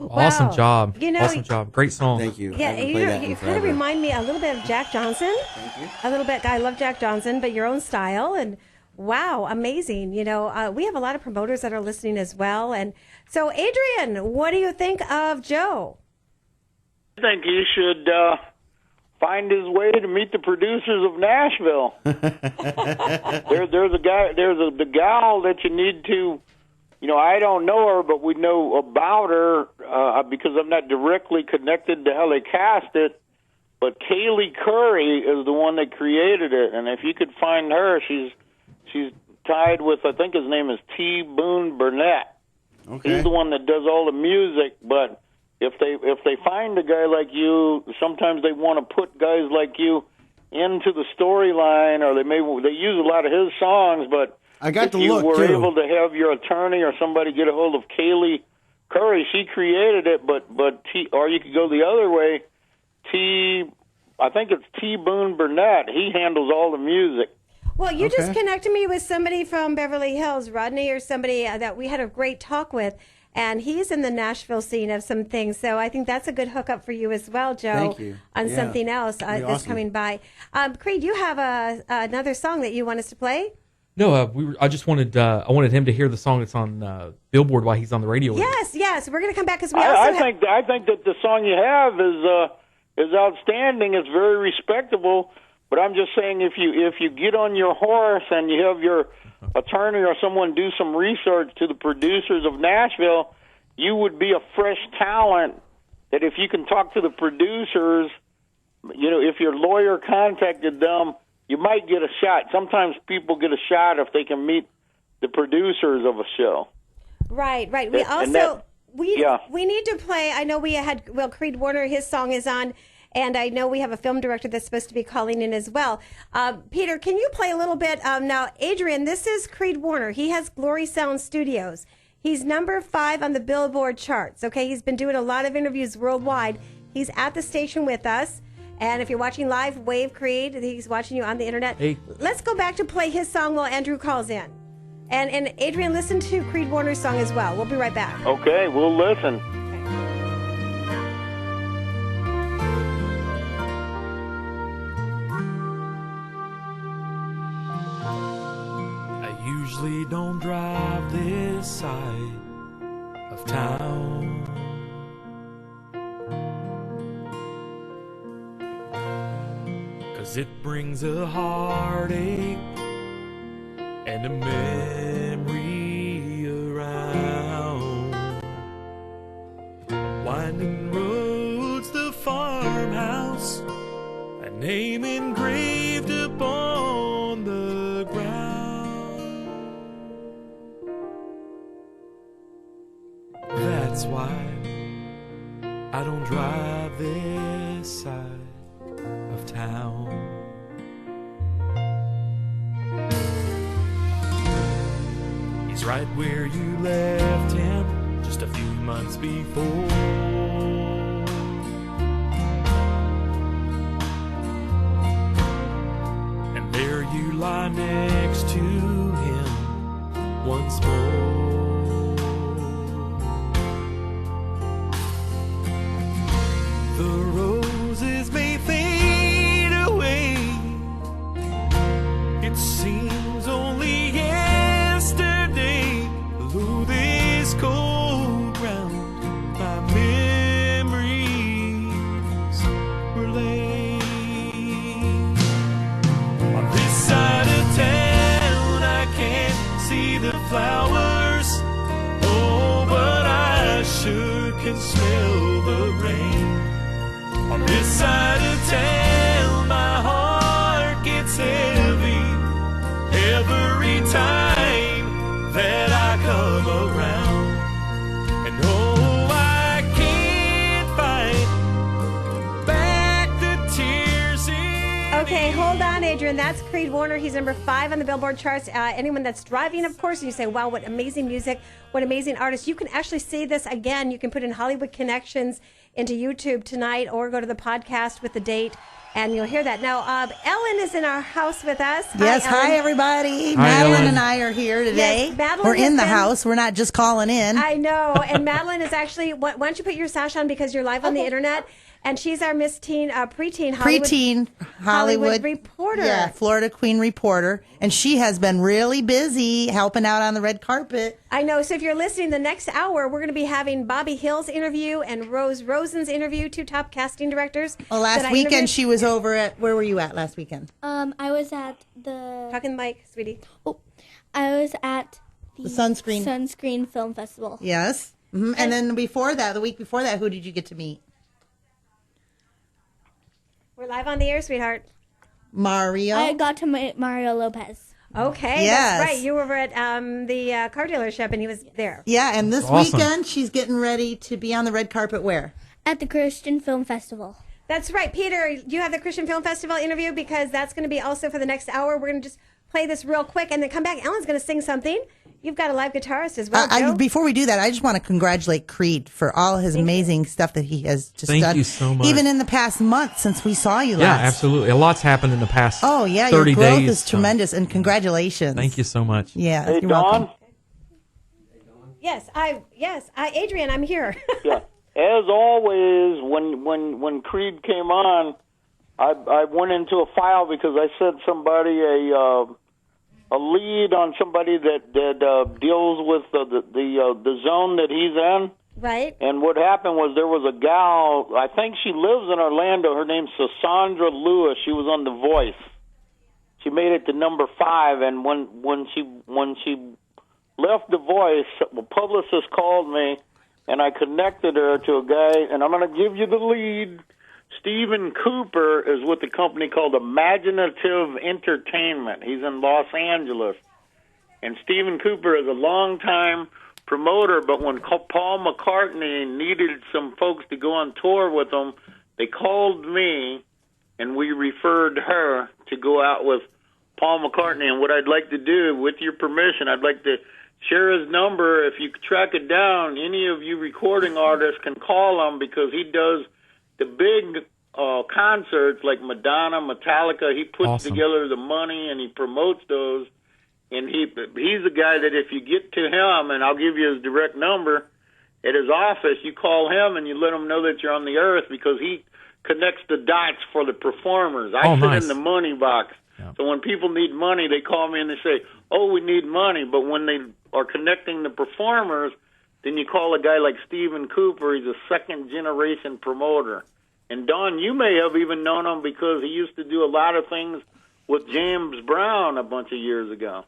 Awesome job. You awesome job. Great song. Thank you. Yeah, you kind of remind me a little bit of Jack Johnson. Thank you. A little bit. I love Jack Johnson, but your own style. And wow, amazing. You know, we have a lot of promoters that are listening as well. And so, Adrian, what do you think of Joe? I think he should find his way to meet the producers of Nashville. There's a guy. There's the gal that you need to. You know, I don't know her, but we know about her because I'm not directly connected to how they cast it. But Kaylee Curry is the one that created it, and if you could find her, she's tied with, I think his name is T. Boone Burnett. Okay. He's the one that does all the music. But if they find a guy like you, sometimes they want to put guys like you into the storyline, or they use a lot of his songs, but. I got the look, look, too. If you were too. able to have your attorney or somebody get a hold of Kaylee Curry, she created it, or you could go the other way. I think it's T. Boone Burnett. He handles all the music. Well, you just connected me with somebody from Beverly Hills, Rodney, or somebody that we had a great talk with. And he's in the Nashville scene of some things. So I think that's a good hookup for you as well, Joe. Thank you. On Yeah. something else that's Awesome. coming by. Creed, you have another song that you want us to play? No, I just wanted I wanted him to hear the song that's on Billboard while he's on the radio. Yes. We're going to come back because we I also think that the song you have is outstanding. It's very respectable. But I'm just saying, if you get on your horse and you have your attorney or someone do some research to the producers of Nashville, you would be a fresh talent. That if you can talk to the producers, if your lawyer contacted them, you might get a shot. Sometimes people get a shot if they can meet the producers of a show. Right. We also we need to play. I know we had Creed Warner. His song is on. And I know we have a film director that's supposed to be calling in as well. Peter, can you play a little bit? Now, Adrian, this is Creed Warner. He has Glory Sound Studios. He's number 5 on the Billboard charts. Okay, he's been doing a lot of interviews worldwide. He's at the station with us. And if you're watching live, wave Creed. He's watching you on the internet. Hey. Let's go back to play his song while Andrew calls in. And Adrian, listen to Creed Warner's song as well. We'll be right back. Okay, we'll listen. Usually don't drive this side of town. 'Cause it brings a heartache and a memory around. Winding roads, the farmhouse, a name engraved upon the ground. That's why I don't drive this side of town. He's right where you left him just a few months before. And there you lie next to him once more. The roses may fade away. It seems only yesterday, through this cold ground, my memories were laid. On this side of town, I can't see the flowers. Oh, but I sure can smell the rain. On this side of town, my heart gets heavy every time that I come around. And oh, I can't fight back the tears in. Okay, hold on, Adrian. That's Creed Warner. He's number 5 on the Billboard charts. Anyone that's driving, of course, and you say, wow, what amazing music, what amazing artists. You can actually see this again. You can put in Hollywood Connections into YouTube tonight or go to the podcast with the date and you'll hear that. Now, Ellen is in our house with us. Yes, hi, everybody. Hi, Madeline Ellen. and I are here today. Yes, Madeline We're in the has been- house. We're not just calling in. I know. And Madeline is actually, why don't you put your sash on because you're live on the internet? And she's our Miss Teen, preteen Hollywood reporter. Yeah, Florida Queen reporter. And she has been really busy helping out on the red carpet. I know. So if you're listening, the next hour, we're going to be having Bobby Hill's interview and Rose Rosen's interview, 2 top casting directors. Well, last weekend she was over at, where were you at last weekend? I was at the... Talking mic, sweetie. Oh, I was at The Sunscreen. Sunscreen Film Festival. Yes. Mm-hmm. And then before that, the week before that, who did you get to meet? We're live on the air, sweetheart. Mario. I got to meet Mario Lopez. Okay, Yes. that's right. You were at the car dealership, and he was there. Yeah, and this Awesome. weekend she's getting ready to be on the red carpet where? At the Christian Film Festival. That's right. Peter, you have the Christian Film Festival interview because that's going to be also for the next hour. We're going to just play this real quick and then come back. Ellen's going to sing something. You've got a live guitarist as well, Joe. Before we do that, I just want to congratulate Creed for all his amazing stuff that he has just Thank done. you so much. Even in the past month since we saw you Yeah, last. absolutely. A lot's happened in the past 30 your growth days. is tremendous, and congratulations. Thank you so much. Yeah, Hey, you're Dawn? welcome. Yes, Adrian, I'm here. Yeah. As always, when Creed came on, I went into a file because I sent somebody a lead on somebody that deals with the zone that he's in. Right. And what happened was there was a gal, I think she lives in Orlando, her name's Cassandra Lewis. She was on The Voice. She made it to number 5, and when she left The Voice, the publicist called me, and I connected her to a guy, and I'm going to give you the lead. Stephen Cooper is with a company called Imaginative Entertainment. He's in Los Angeles. And Stephen Cooper is a longtime promoter, but when Paul McCartney needed some folks to go on tour with him, they called me, and we referred her to go out with Paul McCartney. And what I'd like to do, with your permission, I'd like to share his number. If you track it down, any of you recording artists can call him because he does the big concerts like Madonna, Metallica. He puts together the money and he promotes those. And he's the guy that if you get to him, and I'll give you his direct number, at his office, you call him and you let him know that you're on the earth because he connects the dots for the performers. I sit in the money box. Yeah. So when people need money, they call me and they say, oh, we need money. But when they are connecting the performers, then you call a guy like Stephen Cooper. He's a second-generation promoter. And, Don, you may have even known him because he used to do a lot of things with James Brown a bunch of years ago.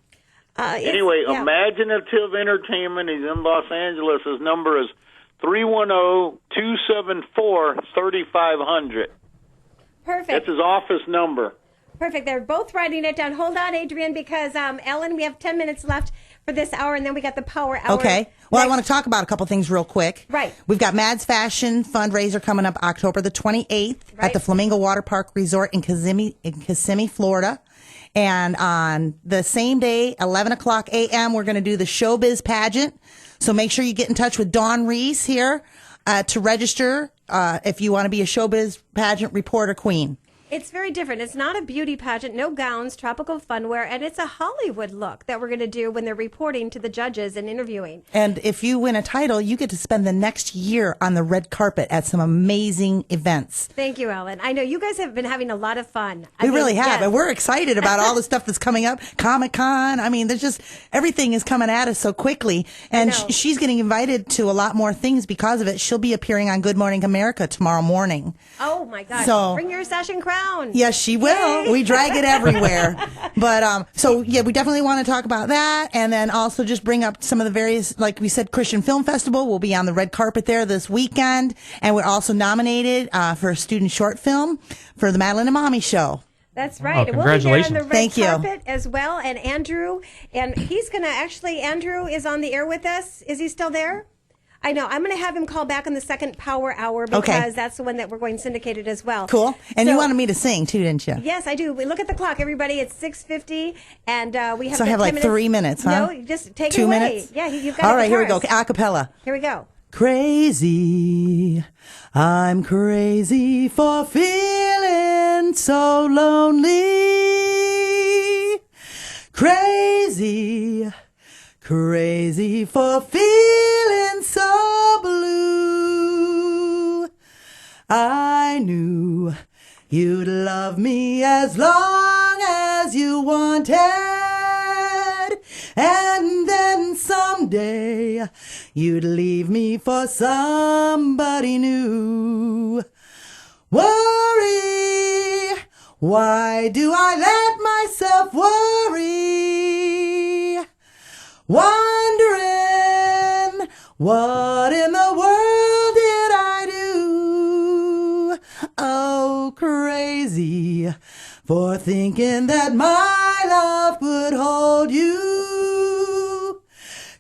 Anyway, yeah. Imaginative Entertainment. He's in Los Angeles. His number is 310-274-3500. Perfect. That's his office number. Perfect. They're both writing it down. Hold on, Adrian, because, Ellen, we have 10 minutes left for this hour, and then we got the power hour. Okay. Well, I want to talk about a couple things real quick. Right. We've got Mad's Fashion fundraiser coming up October the 28th at the Flamingo Water Park Resort in Kissimmee, Florida. And on the same day, 11 o'clock a.m., we're going to do the Showbiz pageant. So make sure you get in touch with Dawn Reese here to register if you want to be a Showbiz pageant reporter queen. It's very different. It's not a beauty pageant, no gowns, tropical funwear, and it's a Hollywood look that we're going to do when they're reporting to the judges and interviewing. And if you win a title, you get to spend the next year on the red carpet at some amazing events. Thank you, Ellen. I know you guys have been having a lot of fun. We really have, and we're excited about all the stuff that's coming up. Comic-Con, I mean, there's just, everything is coming at us so quickly, and she's getting invited to a lot more things because of it. She'll be appearing on Good Morning America tomorrow morning. Oh, my gosh. So, bring your session crown. Yes, she will. Yay. We drag it everywhere. But so yeah, we definitely want to talk about that, and then also just bring up some of the various, like we said, Christian Film Festival will be on the red carpet there this weekend, and we're also nominated for a student short film for the Madeline and Mommy Show. That's right. Oh, congratulations. We'll be there on the red carpet as well, and Andrew, and he's going to Andrew is on the air with us. Is he still there? I know. I'm going to have him call back on the second power hour because that's the one that we're going syndicated as well. Cool. And you wanted me to sing too, didn't you? Yes, I do. We look at the clock, everybody. It's 6:50, and we have. So I have like 3 minutes, huh? No, just take 2 it away. minutes. Yeah, you've got. All right, here we go. A cappella. Here we go. Crazy, I'm crazy for feeling so lonely. Crazy for feeling so blue. I knew you'd love me as long as you wanted, and then someday you'd leave me for somebody new. Worry, why do I let myself worry? Wondering, what in the world did I do? Oh, crazy for thinking that my love could hold you.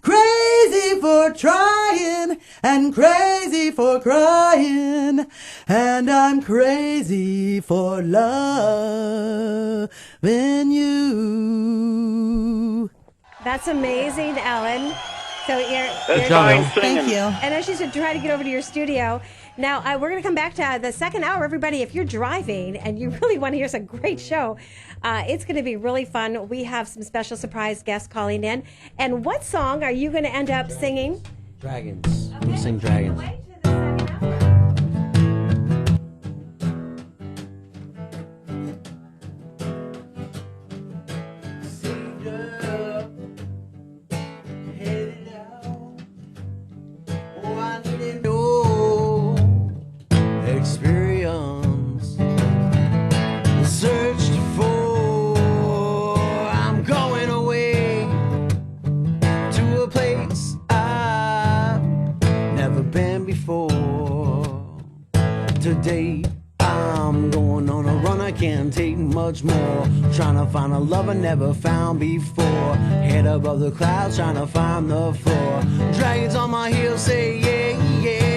Crazy for trying and crazy for crying, and I'm crazy for loving you. That's amazing, Ellen. So That's fine singing. Thank you. And I should try to get over to your studio. Now, we're going to come back to the second hour. Everybody, if you're driving and you really want to hear some great show, it's going to be really fun. We have some special surprise guests calling in. And what song are you going to end up singing? Dragons. We'll sing Dragons. Experience searched for. I'm going away to a place I've never been before. Today I'm going on a run, I can't take much more. Trying to find a love I never found before. Head above the clouds, trying to find the floor. Dragons on my heels say yeah, yeah.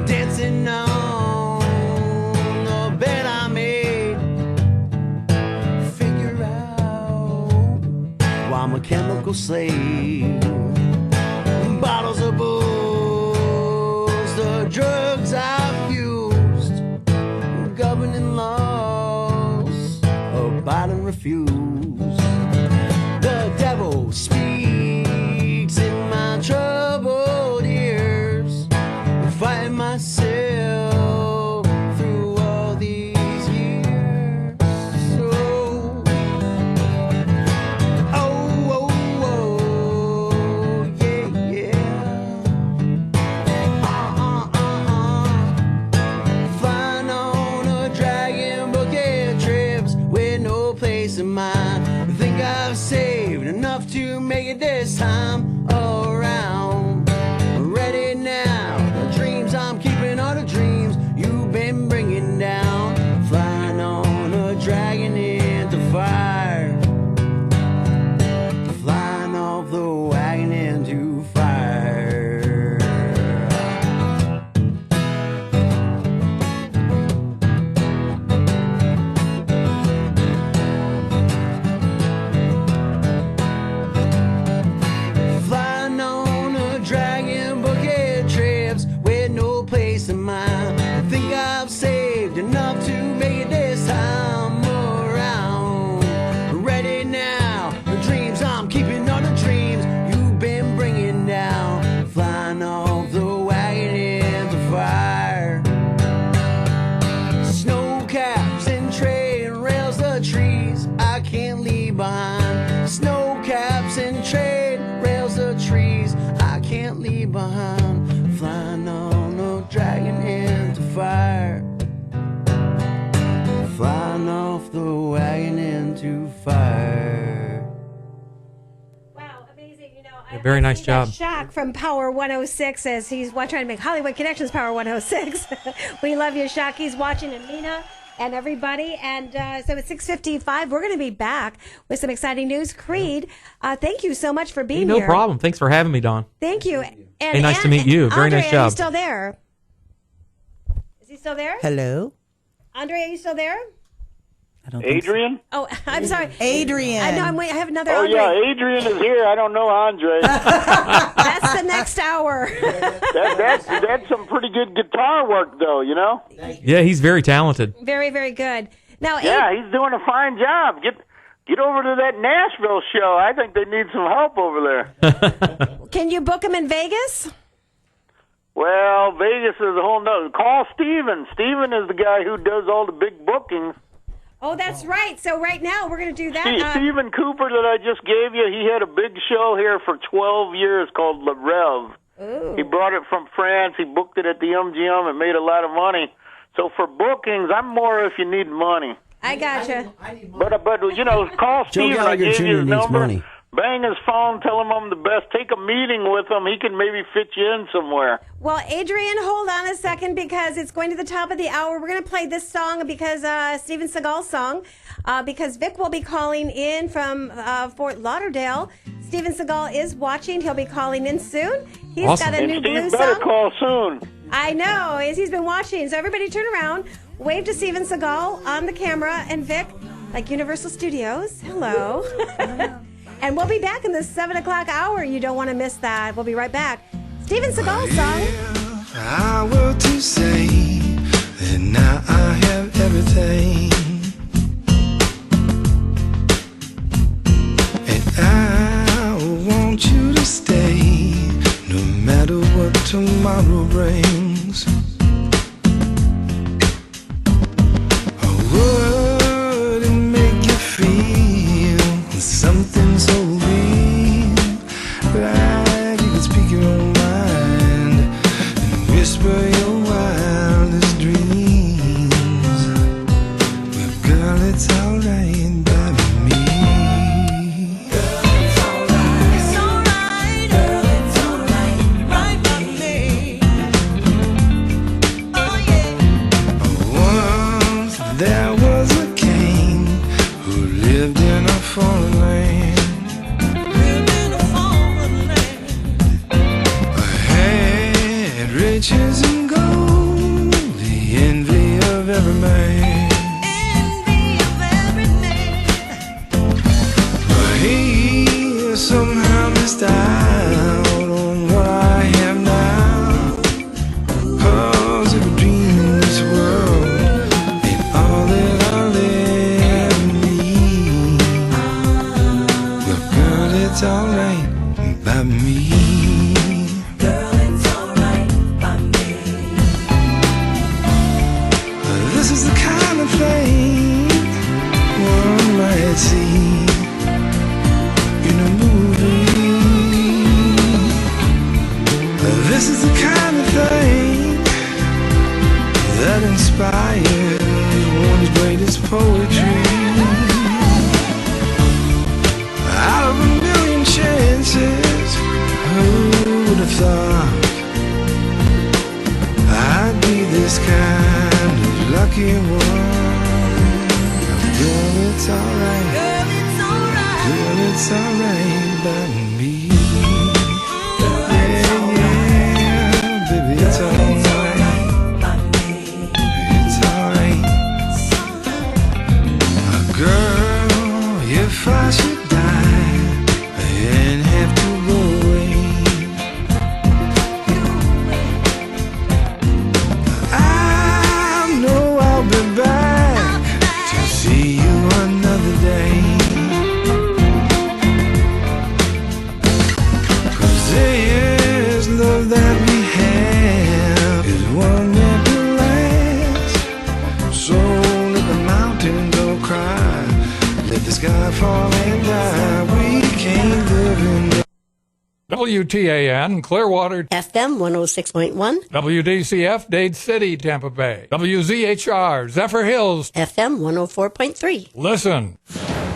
Dancing on the bed I made. Figure out why I'm a chemical slave. Bottles of booze, the drugs I've used, governing laws, abide and refuse. The devil speaks in my troubled ears, fighting myself through all these years. So, oh, yeah, yeah. Flying on a dragon bouquet trips with no place in mind. Think I've saved enough to make it this time around. Ready now. The dreams I'm keeping are the dreams you've been bringing down. Flying on a dragon into fire. Flying off the wagon into fire. Flying on a dragon bouquet trips with no place in mind. I think I've saved enough to make it this time around. Ready now. The dreams I'm keeping are the dreams you've been bringing down. Flying off the wagon into fire. Snow caps and train rails, the trees I can't leave behind. Snow caps and train rails, the trees I can't leave behind. Flying on a dragon into fire. Flying off the wagon into fire. A very nice job. Shock from Power 106 as he's trying to make Hollywood Connections Power 106. We love you, Shock. He's watching, and Mina and everybody. And so it's 6:55. We're going to be back with some exciting news. Creed, thank you so much for being No here. problem. Thanks for having me, Dawn. Thank you. And, Hey, nice to meet you. Very Andre, nice Are job. you still there? Is he still there? Hello. Andre, are you still there? Adrian? Oh, I'm sorry. Adrian. I know. I have another Oh, Andre. yeah, Adrian is here. I don't know Andre. That's the next hour. That's some pretty good guitar work, though, you know? Yeah, he's very talented. Very, very good. Now, Yeah, he's doing a fine job. Get over to that Nashville show. I think they need some help over there. can you book him in Vegas? Well, Vegas is a whole nother. Call Steven. Steven is the guy who does all the big bookings. Oh, that's right. So right now we're going to do that. Stephen Cooper that I just gave you, he had a big show here for 12 years called Le Rev. Ooh. He brought it from France. He booked it at the MGM and made a lot of money. So for bookings, I'm more if you need money. I gotcha. But you know, call Joe Steven. I Gallagher gave Jr. you his needs number. money. Bang his phone, tell him I'm the best. Take a meeting with him. He can maybe fit you in somewhere. Well, Adrian, hold on a second because it's going to the top of the hour. We're going to play this song because Steven Seagal's song because Vic will be calling in from Fort Lauderdale. Steven Seagal is watching. He'll be calling in soon. He's Awesome. got a new And Steve blues better song. call soon. I know, as he's been watching. So everybody turn around, wave to Steven Seagal on the camera, and Vic, like Universal Studios. Hello. And we'll be back in the 7 o'clock hour. You don't want to miss that. We'll be right back. Steven Seagal song. I will to say that now I have everything, and I want you to stay no matter what tomorrow brings. Would it make you feel something so real, like you could speak your own mind and whisper your wildest dreams? Well, girl, it's alright by me. Girl, it's alright. It's alright. Girl, it's alright right by me. Oh yeah. Once there was a king who lived in a foreign land. Had riches and gold, the envy of every man. But he somehow missed out on what I have now. 'Cause every dream in this world ain't all that I'll ever need. Well, girl, it's alright by me. Girl, it's alright by me. This is the kind of thing one might see in a movie. This is the kind of thing that inspires one's greatest poetry. Out of a million chances, who would have thought I'd be this kind of lucky one? Girl, it's alright. Girl, it's alright. Girl, it's alright by me. Yeah, yeah, baby, it's alright. It's alright. Girl, if I should die and have to go away, I know I'll be back to see you another day. 'Cause this love that we have is one that will last. So let the mountain go cry, let the sky fall and die. We can't live in the WTAN, Clearwater. FM 106.1. WDCF, Dade City, Tampa Bay. WZHR, Zephyr Hills. FM 104.3. Listen.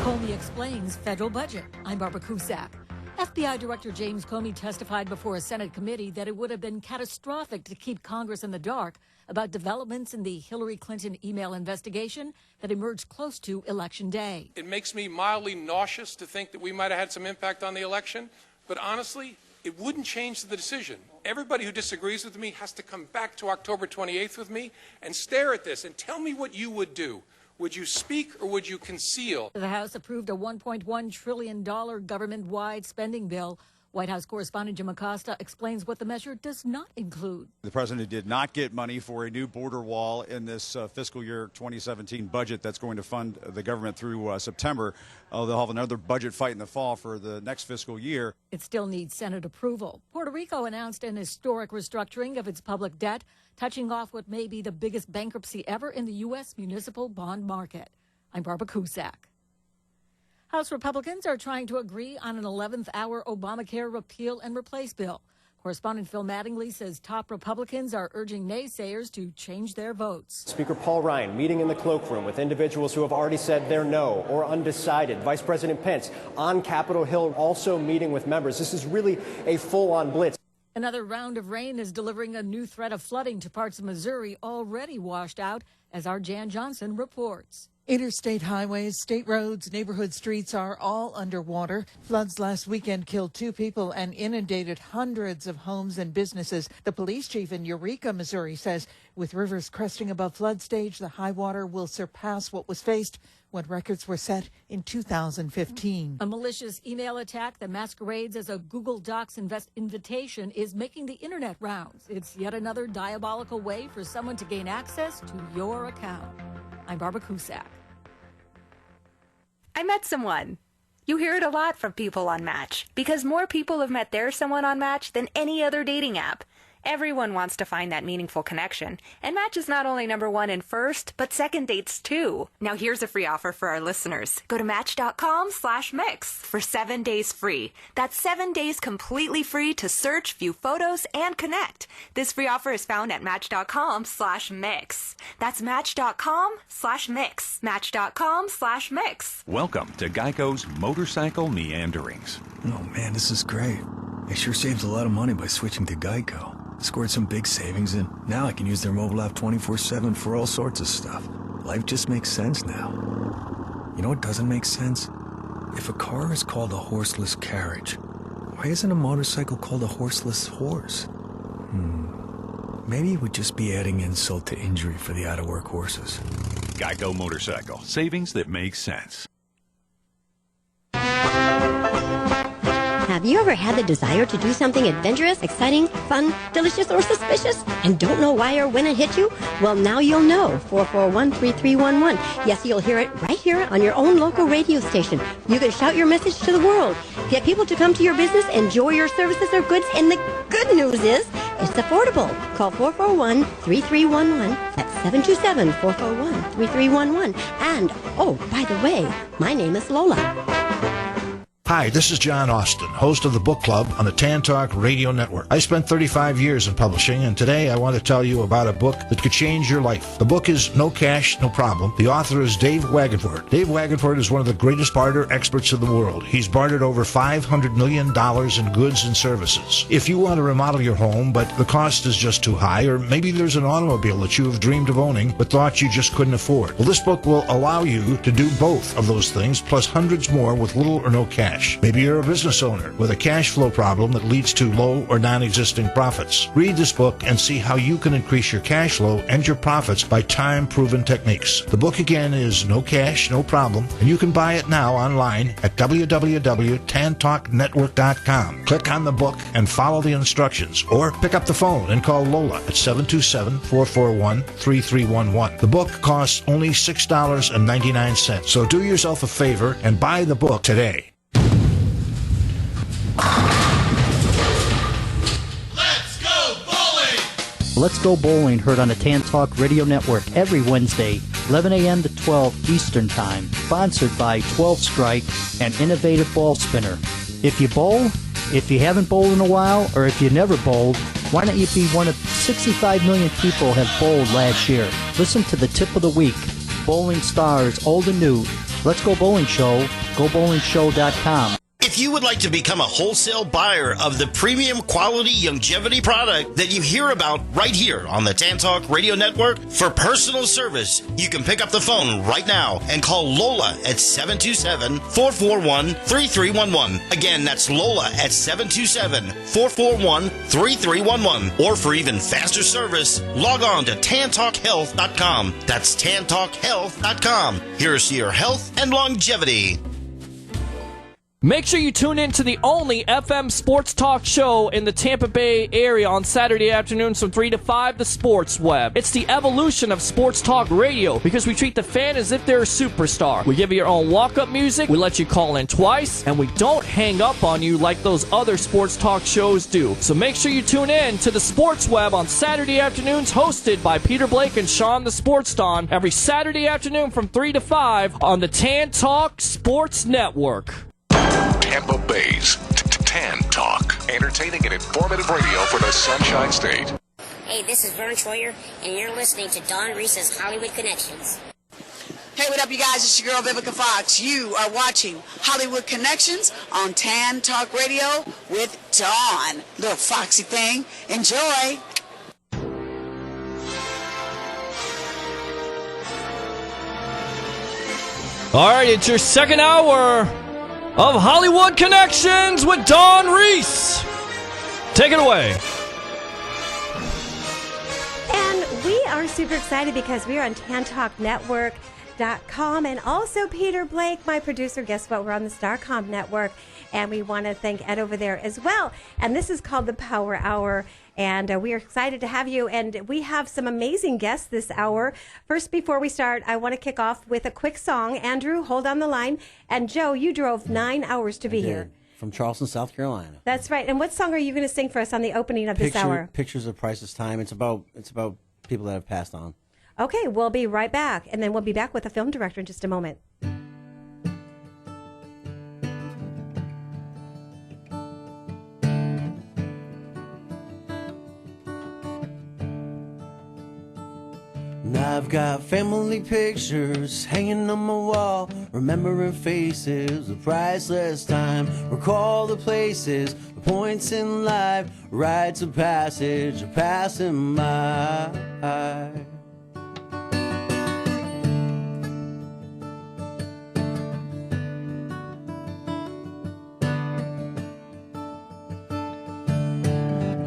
Comey explains federal budget. I'm Barbara Cusack. FBI Director James Comey testified before a Senate committee that it would have been catastrophic to keep Congress in the dark about developments in the Hillary Clinton email investigation that emerged close to Election Day. It makes me mildly nauseous to think that we might have had some impact on the election, but honestly, it wouldn't change the decision. Everybody who disagrees with me has to come back to October 28th with me and stare at this and tell me what you would do. Would you speak or would you conceal? The House approved a $1.1 trillion government-wide spending bill. White House correspondent Jim Acosta explains what the measure does not include. The president did not get money for a new border wall in this fiscal year 2017 budget that's going to fund the government through September. They'll have another budget fight in the fall for the next fiscal year. It still needs Senate approval. Puerto Rico announced an historic restructuring of its public debt, touching off what may be the biggest bankruptcy ever in the U.S. municipal bond market. I'm Barbara Cusack. House Republicans are trying to agree on an 11th hour Obamacare repeal and replace bill. Correspondent Phil Mattingly says top Republicans are urging naysayers to change their votes. Speaker Paul Ryan meeting in the cloakroom with individuals who have already said they're no or undecided. Vice President Pence on Capitol Hill also meeting with members. This is really a full-on blitz. Another round of rain is delivering a new threat of flooding to parts of Missouri already washed out, as our Jan Johnson reports. Interstate highways, state roads, neighborhood streets are all underwater. Floods last weekend killed 2 people and inundated hundreds of homes and businesses. The police chief in Eureka, Missouri, says with rivers cresting above flood stage, the high water will surpass what was faced when records were set in 2015. A malicious email attack that masquerades as a Google Docs invitation is making the internet rounds. It's yet another diabolical way for someone to gain access to your account. I'm Barbara Cusack. I met someone. You hear it a lot from people on Match, because more people have met their someone on Match than any other dating app. Everyone wants to find that meaningful connection, and Match is not only #1 in first, but second dates too. Now here's a free offer for our listeners. Go to Match.com/mix for 7 days free. That's 7 days completely free to search, view photos, and connect. This free offer is found at Match.com/mix. That's Match.com/mix. Match.com/mix. Welcome to Geico's Motorcycle Meanderings. Oh man, this is great. I sure saved a lot of money by switching to Geico. Scored some big savings, and now I can use their mobile app 24/7 for all sorts of stuff. Life just makes sense now. You know what doesn't make sense? If a car is called a horseless carriage, why isn't a motorcycle called a horseless horse? Maybe it would just be adding insult to injury for the out-of-work horses. Geico Motorcycle. Savings that make sense. Have you ever had the desire to do something adventurous, exciting, fun, delicious, or suspicious, and don't know why or when it hit you? Well, now you'll know. 441-3311. Yes, you'll hear it right here on your own local radio station. You can shout your message to the world. Get people to come to your business, enjoy your services or goods, and the good news is it's affordable. Call 441-3311. That's 727-441-3311. And, oh, by the way, my name is Lola. Hi, this is John Austin, host of the Book Club on the Tan Talk Radio Network. I spent 35 years in publishing, and today I want to tell you about a book that could change your life. The book is No Cash, No Problem. The author is Dave Wagenford. Dave Wagenford is one of the greatest barter experts in the world. He's bartered over $500 million in goods and services. If you want to remodel your home, but the cost is just too high, or maybe there's an automobile that you have dreamed of owning, but thought you just couldn't afford, well, this book will allow you to do both of those things, plus hundreds more with little or no cash. Maybe you're a business owner with a cash flow problem that leads to low or non-existing profits. Read this book and see how you can increase your cash flow and your profits by time-proven techniques. The book again is No Cash, No Problem, and you can buy it now online at www.tantalknetwork.com. Click on the book and follow the instructions, or pick up the phone and call Lola at 727-441-3311. The book costs only $6.99, so do yourself a favor and buy the book today. Let's Go Bowling, heard on the Tan Talk Radio Network every Wednesday, 11 a.m. to 12 Eastern Time. Sponsored by 12 Strike and Innovative Ball Spinner. If you bowl, if you haven't bowled in a while, or if you never bowled, why don't you be one of 65 million people have bowled last year? Listen to the tip of the week. Bowling stars, old and new. Let's Go Bowling Show, GoBowlingShow.com. If you would like to become a wholesale buyer of the premium quality longevity product that you hear about right here on the Tan Talk Radio Network for personal service, you can pick up the phone right now and call Lola at 727-441-3311. Again, that's Lola at 727-441-3311. Or for even faster service, log on to tantalkhealth.com. That's tantalkhealth.com. Here's to your health and longevity. Make sure you tune in to the only FM sports talk show in the Tampa Bay area on Saturday afternoons from 3 to 5, the Sports Web. It's the evolution of sports talk radio because we treat the fan as if they're a superstar. We give you your own walk-up music, we let you call in twice, and we don't hang up on you like those other sports talk shows do. So make sure you tune in to the Sports Web on Saturday afternoons, hosted by Peter Blake and Sean the Sports Don, every Saturday afternoon from 3 to 5 on the Tan Talk Sports Network. Tampa Bay's Tan Talk. Entertaining and informative radio for the Sunshine State. Hey, this is Vern Troyer, and you're listening to Don Reese's Hollywood Connections. Hey, what up, you guys? It's your girl, Vivica Fox. You are watching Hollywood Connections on Tan Talk Radio with Dawn. Little foxy thing. Enjoy. All right, it's your second hour of Hollywood Connections with Dawn Reese. Take it away. And we are super excited because we are on TanTalkNetwork.com, and also Peter Blake, my producer. Guess what? We're on the Starcom Network, and we want to thank Ed over there as well. And this is called the Power Hour, and we are excited to have you. And we have some amazing guests this hour. First, before we start, I want to kick off with a quick song. Andrew, hold on the line. And Joe, you drove 9 hours to be here. From Charleston, South Carolina. That's right. And what song are you going to sing for us on the opening of this hour? Pictures of Priceless Time. It's about people that have passed on. Okay, we'll be right back. And then we'll be back with a film director in just a moment. And I've got family pictures hanging on my wall, remembering faces of priceless time. Recall the places, the points in life, rites of passage are passing by.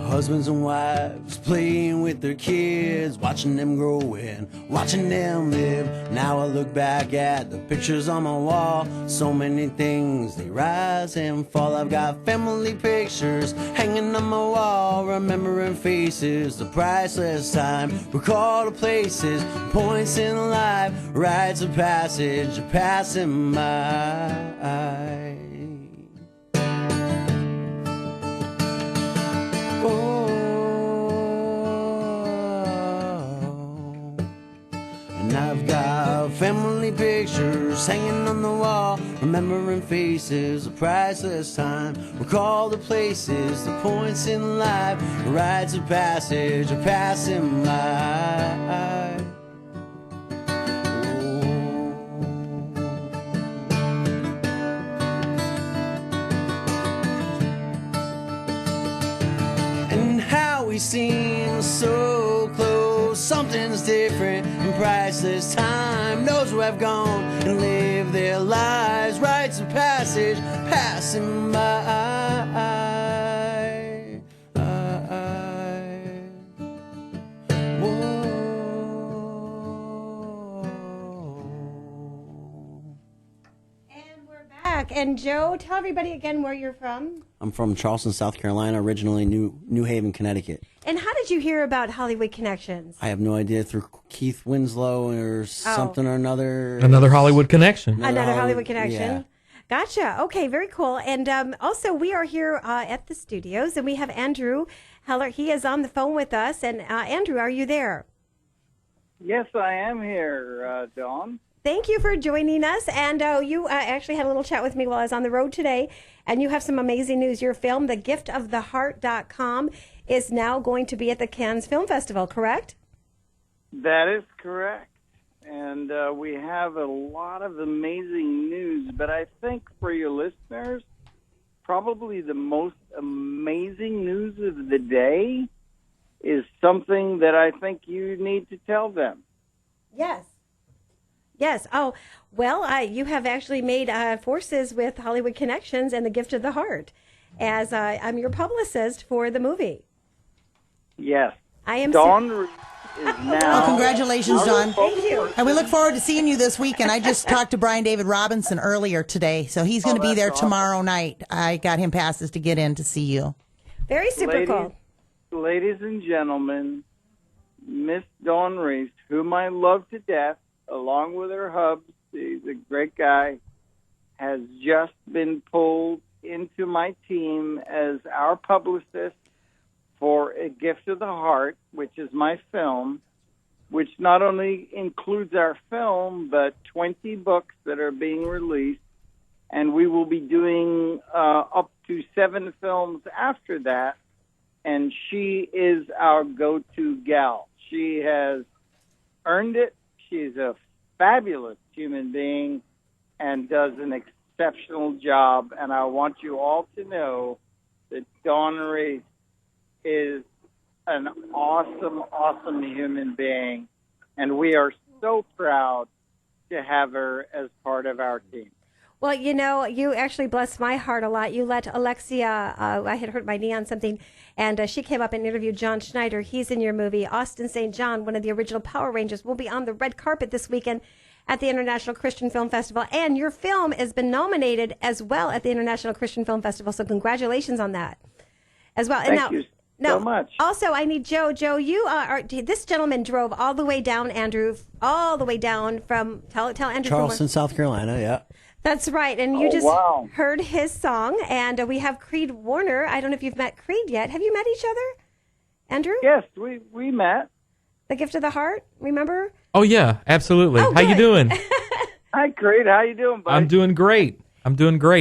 Husbands and wives playing with their kids, watching them grow and watching them live. Now I look back at the pictures on my wall, so many things, they rise and fall. I've got family pictures hanging on my wall, remembering faces, the priceless time. Recall the places, points in life, rites of passage are passing by. I've got family pictures hanging on the wall, remembering faces, a priceless time. Recall the places, the points in life, the rites of passage are passing by. And how we seem so close, something's different in priceless time. Those who have gone and lived their lives, rites of passage passing by. Back. And Joe, tell everybody again where you're from. I'm from Charleston, South Carolina, originally New Haven, Connecticut. And how did you hear about Hollywood Connections? I have no idea, through Keith Winslow or something or another. Another Hollywood connection. Another Hollywood connection. Yeah. Gotcha. Okay, very cool. And also, we are here at the studios, and we have Andrew Heller. He is on the phone with us. And Andrew, are you there? Yes, I am here, Dawn. Thank you for joining us. And you actually had a little chat with me while I was on the road today, and you have some amazing news. Your film, thegiftoftheheart.com, is now going to be at the Cannes Film Festival, correct? That is correct. And we have a lot of amazing news, but I think for your listeners, probably the most amazing news of the day is something that I think you need to tell them. Yes. Yes. Oh, well, you have actually made forces with Hollywood Connections and The Gift of the Heart, as I'm your publicist for the movie. Yes. I am. Dawn is now. Well, congratulations, Dawn. Thank you. And we look forward to seeing you this weekend. I just talked to Brian David Robinson earlier today, so he's going to be there tomorrow night. I got him passes to get in to see you. Very super cool. Ladies and gentlemen, Miss Dawn Reese, whom I love to death, along with her hubs, he's a great guy, has just been pulled into my team as our publicist for A Gift of the Heart, which is my film, which not only includes our film, but 20 books that are being released. And we will be doing up to 7 films after that. And she is our go-to gal. She has earned it. She's a fabulous human being and does an exceptional job. And I want you all to know that Dawn Reese is an awesome, awesome human being. And we are so proud to have her as part of our team. Well, you actually blessed my heart a lot. You let Alexia, I had hurt my knee on something, and she came up and interviewed John Schneider. He's in your movie. Austin St. John, one of the original Power Rangers, will be on the red carpet this weekend at the International Christian Film Festival. And your film has been nominated as well at the International Christian Film Festival, so congratulations on that as well. Thank you so much. Also, I need Joe. Joe, you this gentleman drove all the way down, Andrew, all the way down from, tell Andrew. Charleston, South Carolina, yeah. That's right. And you heard his song. And we have Creed Warner. I don't know if you've met Creed yet. Have you met each other, Andrew? Yes, we met. The Gift of the Heart, remember? Oh, yeah, absolutely. Oh, how you doing? Hi, Creed. How you doing, buddy? I'm doing great.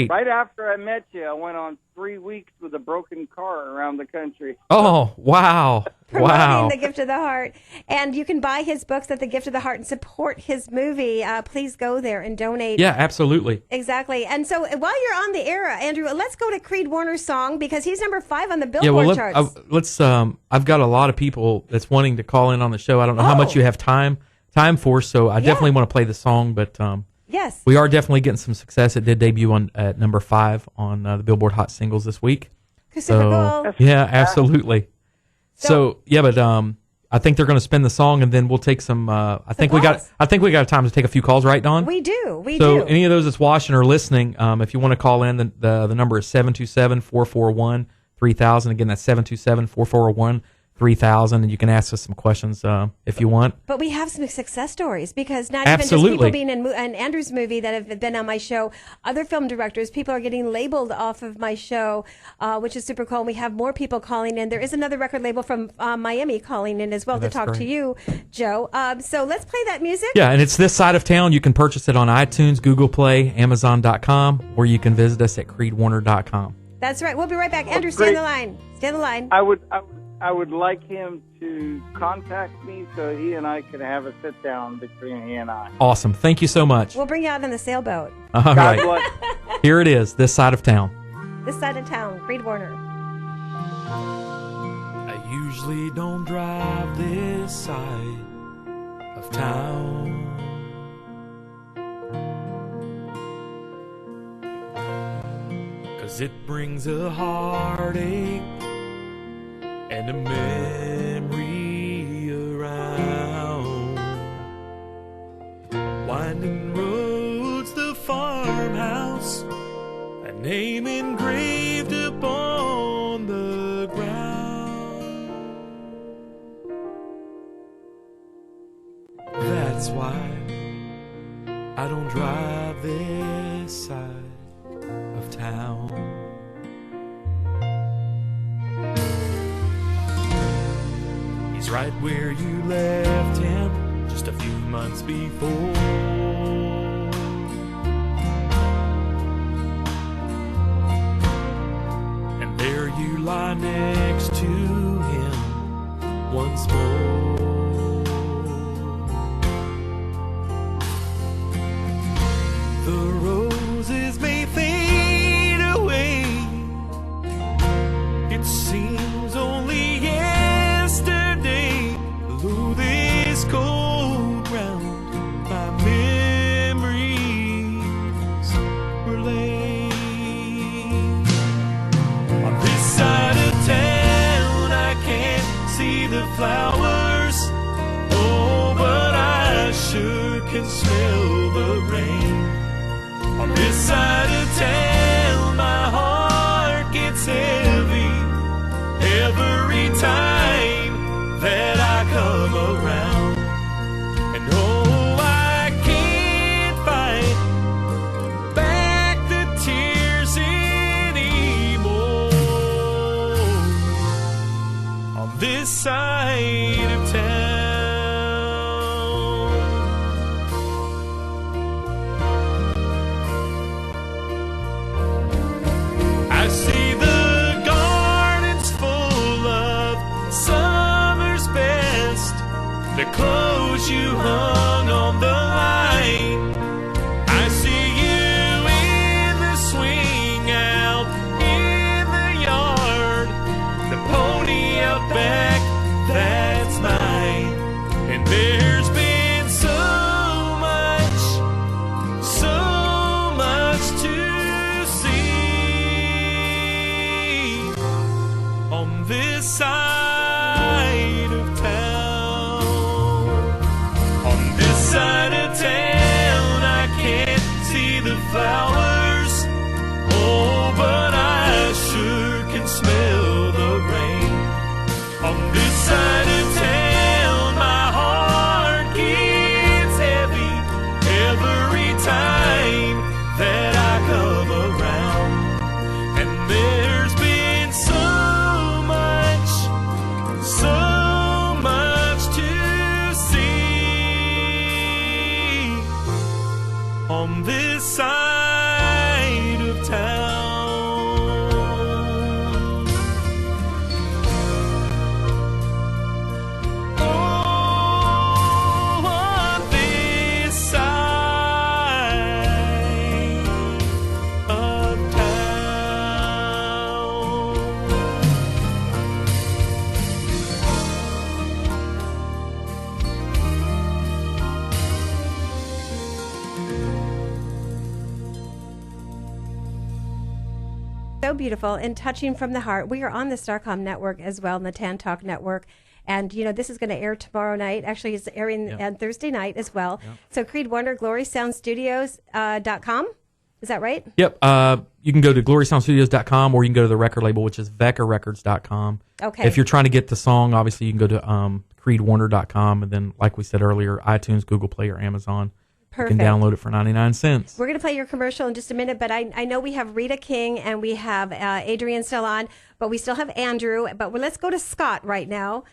Right after I met you, I went on 3 weeks with a broken car around the country. Oh, wow. Promoting The Gift of the Heart. And you can buy his books at The Gift of the Heart and support his movie. Please go there and donate. Yeah, absolutely. Exactly. And so while you're on the air, Andrew, let's go to Creed Warner's song because he's number 5 on the Billboard charts. Let's. I've got a lot of people that's wanting to call in on the show. I don't know how much you have time for, so I definitely want to play the song, but yes, we are definitely getting some success. It did debut at number 5 on the Billboard Hot Singles this week. Super cool. Yeah, absolutely. So but I think they're going to spin the song, and then we'll take some. I think we got time to take a few calls, right, Dawn? We do. So any of those that's watching or listening, if you want to call in, the number is 727-441-3000. Again, that's 727-441-3000, and you can ask us some questions if you want. But we have some success stories because not even just people being in Andrew's movie that have been on my show, other film directors, people are getting labeled off of my show, which is super cool. And we have more people calling in. There is another record label from Miami calling in as well to talk to you, Joe. So let's play that music. Yeah, and it's This Side of Town. You can purchase it on iTunes, Google Play, Amazon.com, or you can visit us at creedwarner.com. That's right. We'll be right back. Andrew, stay on the line. Stay on the line. I would like him to contact me so he and I could have a sit down between he and I. Awesome. Thank you so much. We'll bring you out on the sailboat. All right. Here it is, This Side of Town. This Side of Town, Creed Warner. I usually don't drive this side of town. 'Cause it brings a heartache and a memory around. Winding roads, the farmhouse, a name engraved upon the ground. That's why I don't drive this side of town. He's right where you left him just a few months before. And there you lie next to him once more. The roses may fade away. It seems only yesterday, through this cold ground, my memories were laid. On this side of town, I can't see the flowers. Oh, but I sure can smell the rain. On this side of town, my heart gets heavy every time that I come around. And oh, I can't fight back the tears anymore. On this side of town, I see the gardens full of summer's best, the clothes you hung on the line. I see you in the swing out in the yard, the pony out back, that's mine. And there's been so much side of town. Oh, on this side of town. So beautiful and touching from the heart. We are on the Starcom network as well, and the Tan Talk network. And, you know, this is going to air tomorrow night. Actually, it's airing on Thursday night as well. Yep. So Creed Wonder, GlorySoundStudios.com. Is that right? Yep. You can go to GlorySoundStudios.com, or you can go to the record label, which is VeccaRecords.com. Okay. If you're trying to get the song, obviously you can go to CreedWarner.com, and then, like we said earlier, iTunes, Google Play, or Amazon. Perfect. You can download it for 99 cents. We're going to play your commercial in just a minute, but I know we have Rita King and we have Adrian still on, but we still have Andrew. But let's go to Scott right now.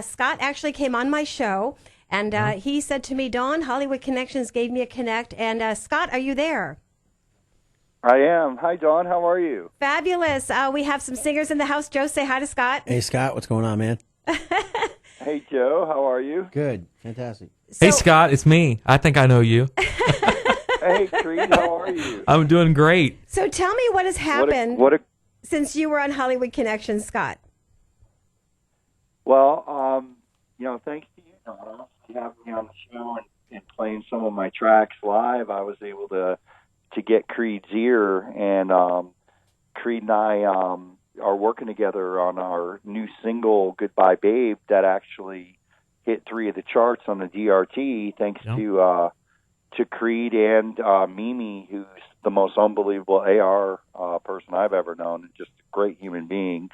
Scott actually came on my show, and he said to me, Dawn, Hollywood Connections gave me a connect. And Scott, are you there? I am. Hi, Dawn. How are you? Fabulous. We have some singers in the house. Joe, say hi to Scott. Hey, Scott. What's going on, man? Hey, Joe. How are you? Good. Fantastic. Hey, Scott. It's me. I think I know you. Hey, Creed. How are you? I'm doing great. So tell me what has happened since you were on Hollywood Connections, Scott. Well, you know, thanks to you, Donna, for having me on the show and playing some of my tracks live. I was able to get Creed's ear, and Creed and I are working together on our new single, Goodbye Babe, that actually hit 3 of the charts on the DRT, thanks to Creed and Mimi, who's the most unbelievable AR person I've ever known, and just a great human being.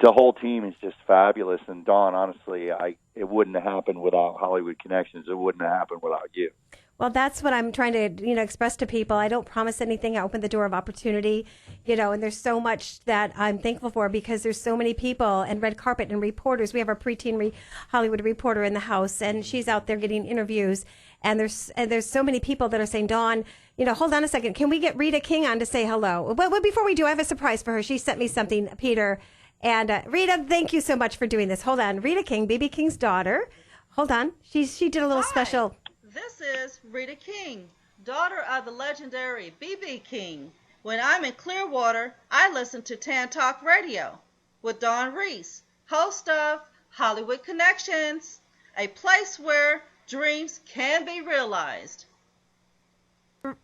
The whole team is just fabulous, and Dawn, honestly, it wouldn't have happened without Hollywood Connections. It wouldn't have happened without you. Well, that's what I'm trying to, express to people. I don't promise anything. I open the door of opportunity, and there's so much that I'm thankful for because there's so many people and red carpet and reporters. We have our preteen Hollywood reporter in the house, and she's out there getting interviews. And there's so many people that are saying, Dawn, hold on a second. Can we get Rita King on to say hello? Well, before we do, I have a surprise for her. She sent me something, Peter. And Rita, thank you so much for doing this. Hold on. Rita King, B.B. King's daughter. Hold on. She did a little special. This is Rita King, daughter of the legendary B.B. King. When I'm in Clearwater, I listen to Tan Talk Radio with Dawn Reese, host of Hollywood Connections, a place where dreams can be realized.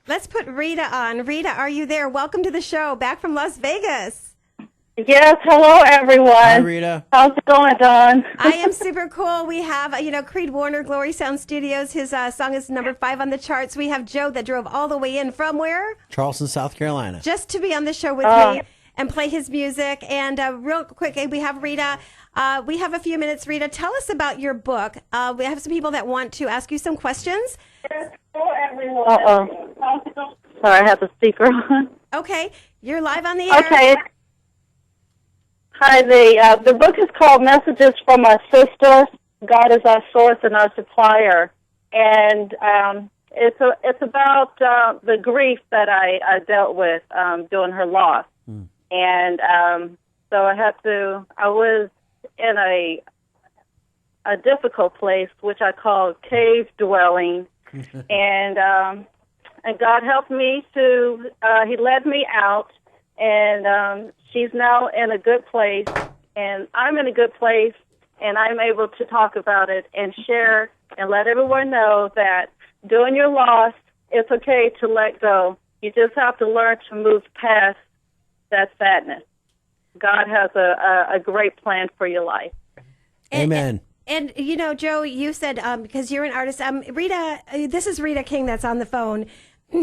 Let's put Rita on. Rita, are you there? Welcome to the show, back from Las Vegas. Yes, hello everyone. Hi, Rita. How's it going, Dawn? I am super cool. We have, Creed Warner, Glory Sound Studios. His song is number 5 on the charts. We have Joe that drove all the way in from where? Charleston, South Carolina. Just to be on the show with me and play his music. And real quick, we have Rita. We have a few minutes. Rita, tell us about your book. We have some people that want to ask you some questions. Uh-oh. Sorry, I have the speaker on. Okay, you're live on the air. Okay. Hi, the book is called Messages from Our Sister. God is our source and our supplier, and it's about the grief that I dealt with during her loss, and so I was in a difficult place, which I call cave dwelling, and God helped me He led me out. And she's now in a good place, and I'm in a good place, and I'm able to talk about it and share and let everyone know that during your loss, it's okay to let go. You just have to learn to move past that sadness. God has a great plan for your life. Amen. And Joe, you said, because you're an artist, Rita, this is Rita King that's on the phone.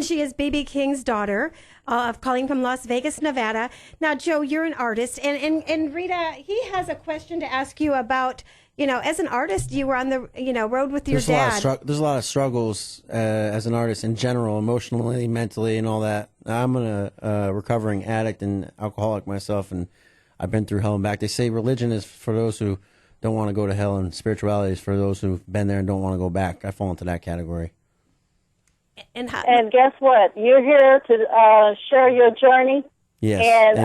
She is B.B. King's daughter, calling from Las Vegas, Nevada. Now, Joe, you're an artist, and Rita, he has a question to ask you about, as an artist, you were on the, road with your dad. There's a lot of struggles as an artist in general, emotionally, mentally, and all that. I'm a recovering addict and alcoholic myself, and I've been through hell and back. They say religion is for those who don't want to go to hell, and spirituality is for those who've been there and don't want to go back. I fall into that category. And guess what? You're here to share your journey. Yes.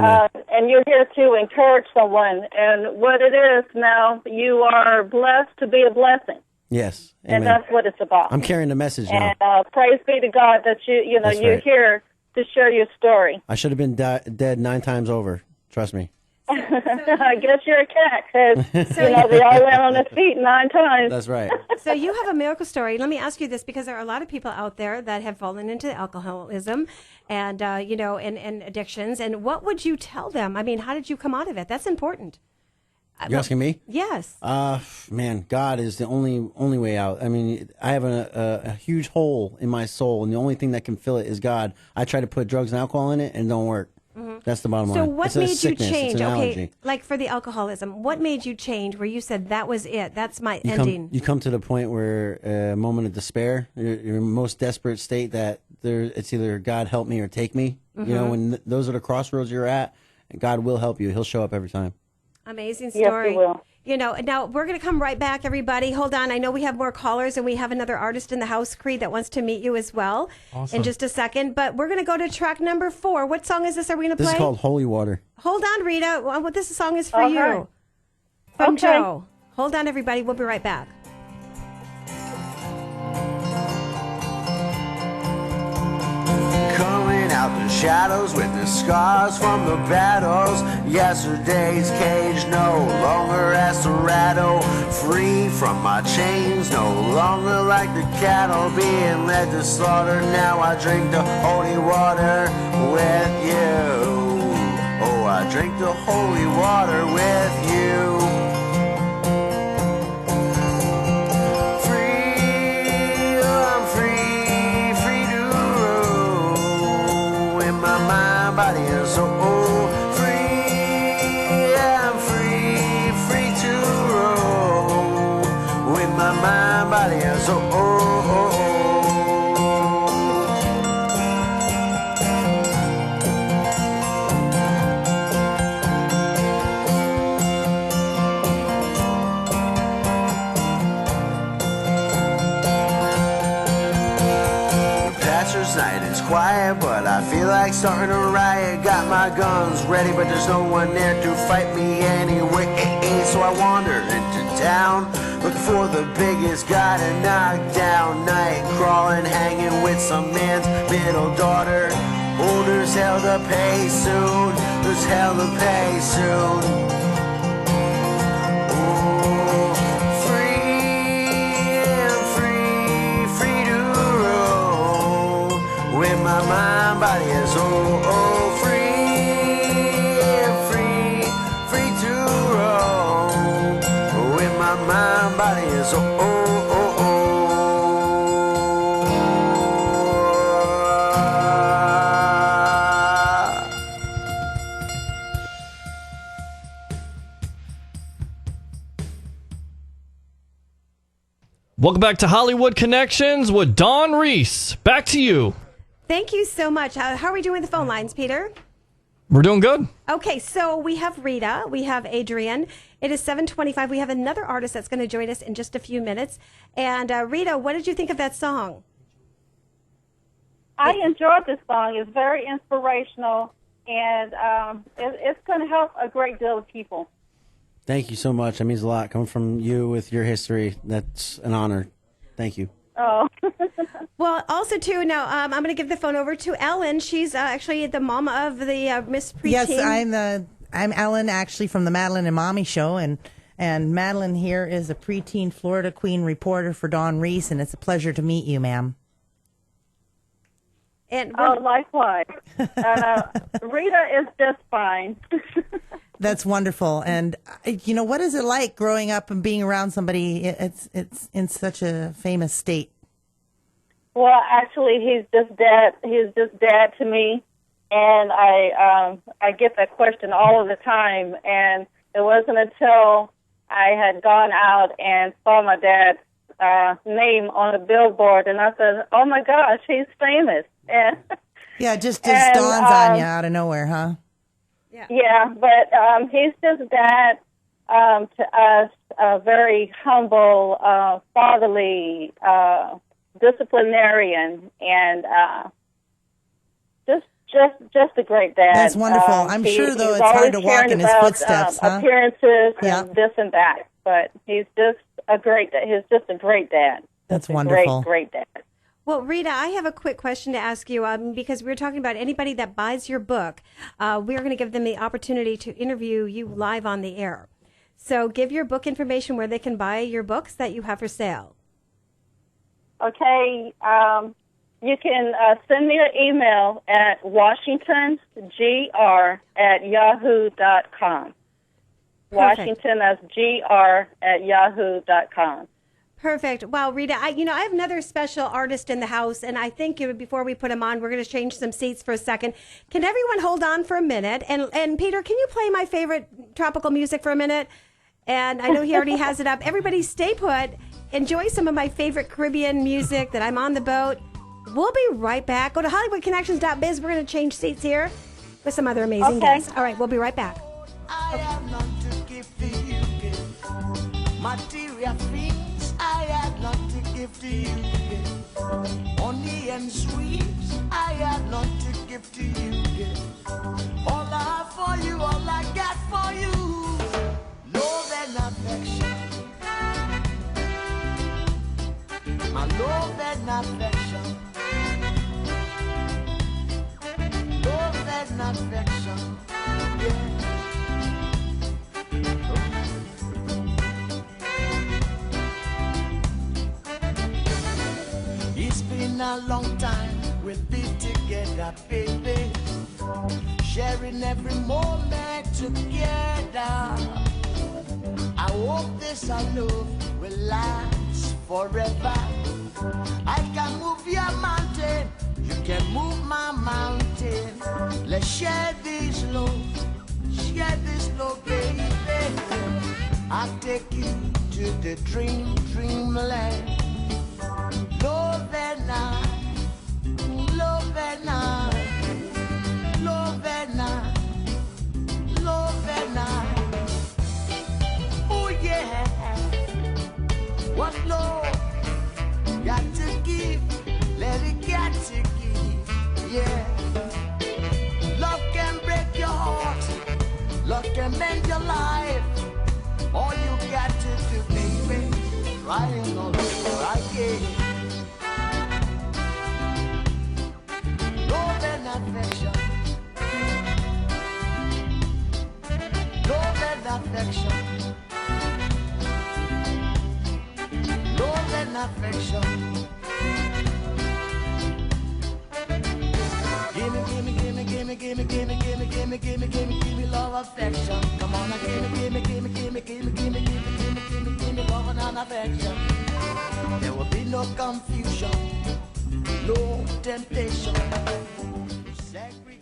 And you're here to encourage someone. And what it is now, you are blessed to be a blessing. Yes. And Amen. that's what it's about. I'm carrying the message now. And praise be to God that you're right. here to share your story. I should have been dead 9 times over. Trust me. I guess you're a cat because, they all land on their feet 9 times. That's right. So you have a miracle story. Let me ask you this, because there are a lot of people out there that have fallen into alcoholism and, and addictions. And what would you tell them? I mean, how did you come out of it? That's important. You're asking me? Yes. Man, God is the only way out. I mean, I have a huge hole in my soul, and the only thing that can fill it is God. I try to put drugs and alcohol in it, and it don't work. Mm-hmm. That's the bottom line. So what it's a made you sickness. change? It's an Okay, allergy. like for the alcoholism, what made you change where you said that was it? That's my ending. You come to the point where a moment of despair, your most desperate state that it's either God help me or take me. Mm-hmm. You know, when those are the crossroads you're at, and God will help you. He'll show up every time. Amazing Yes, story. he will. Now we're going to come right back, everybody. Hold on. I know we have more callers, and we have another artist in the house, Creed, that wants to meet you as well in just a second. But we're going to go to track number 4. What song is this? Are we going to play? This is called Holy Water. Hold on, Rita. Well, this song is for All you. right. From Okay. Joe. Hold on, everybody. We'll be right back. Coming out the shadows with the scars from the battles. Yesterday's cage no longer has to rattle. Free from my chains, no longer like the cattle being led to slaughter. Now I drink the holy water with you. Oh, I drink the holy water with you. Body and soul free. I'm free to roam with my mind, body, and soul. Pastor's night is quiet, but I feel like starting a riot. Got my guns ready, but there's no one there to fight me anyway. So I wander into town, looking for the biggest guy to knock down. Night crawling, hanging with some man's middle daughter. Oh, there's hell to pay soon. There's hell to pay soon. My mind, body, and soul, free to roam. With my mind, body, and soul. Welcome back to Hollywood Connections with Dawn Reese. Back to you. Thank you so much. How are we doing with the phone lines, Peter? We're doing good. Okay, so we have Rita, we have Adrian. It is 7:25. We have another artist that's going to join us in just a few minutes. And Rita, what did you think of that song? I enjoyed this song. It's very inspirational, and it's going to help a great deal of people. Thank you so much. That means a lot. Coming from you with your history, that's an honor. Thank you. Oh. Well, also, too, now I'm going to give the phone over to Ellen. She's actually the mama of the Miss Preteen. Yes, I'm Ellen, actually, from the Madeline and Mommy show, and Madeline here is a preteen Florida Queen reporter for Dawn Reese, and it's a pleasure to meet you, ma'am. And likewise. Rita is just fine. That's wonderful. And what is it like growing up and being around somebody? It's in such a famous state. Well, actually, he's just dad. He's just dad to me, and I get that question all of the time. And it wasn't until I had gone out and saw my dad's name on a billboard, and I said, "Oh my gosh, he's famous!" And yeah, just dawns on you out of nowhere, huh? Yeah, but he's just dad to us, a very humble, fatherly, disciplinarian, and just a great dad. That's wonderful. I'm sure, though, it's hard to walk in his footsteps, huh? Appearances and this and that, but he's just a great dad. That's a wonderful. Great dad. Well, Rita, I have a quick question to ask you because we were talking about anybody that buys your book. We're going to give them the opportunity to interview you live on the air. So give your book information where they can buy your books that you have for sale. Okay. You can send me an email at washingtongr@yahoo.com. Washington, that's gr@yahoo.com. Perfect. Wow, Rita, I have another special artist in the house, and I think before we put him on, we're going to change some seats for a second. Can everyone hold on for a minute? And Peter, can you play my favorite tropical music for a minute? And I know he already has it up. Everybody stay put. Enjoy some of my favorite Caribbean music that I'm on the boat. We'll be right back. Go to HollywoodConnections.biz. We're going to change seats here with some other amazing guests. All right, we'll be right back. I have none to give to you, material things I have none to give to you, honey and sweets I have none to give to you, all I have for you, all I got for you, love and affection, my love and affection, love and affection, yeah. It's been a long time we've been together, baby, sharing every moment together. I hope this our love will last forever. I can move your mountain, you can move my mountain. Let's share this love, baby. I'll take you to the dreamland. Love and I, love and I, love and I, love and I. Oh yeah, what love got to give, let it got to give, yeah. Love can break your heart, love can mend your life. All you got to do, baby, trying all over again. Love and affection, love and affection, love and affection. Gimme love affection. Come on, gimme love and affection. There will be no confusion, no temptation.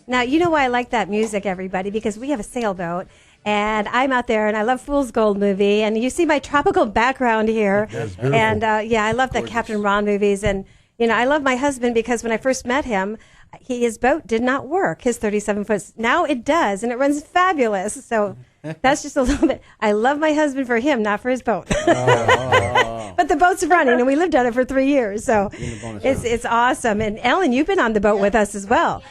Now, you know why I like that music, everybody, because we have a sailboat, and I'm out there, and I love Fool's Gold movie, and you see my tropical background here. That's beautiful. And, I love the Captain Ron movies, and, I love my husband because when I first met him, his boat did not work, his 37 foot. Now it does, and it runs fabulous, so that's just a little bit. I love my husband for him, not for his boat. But the boat's running, and we lived on it for 3 years, so it's awesome. And Ellen, you've been on the boat with us as well.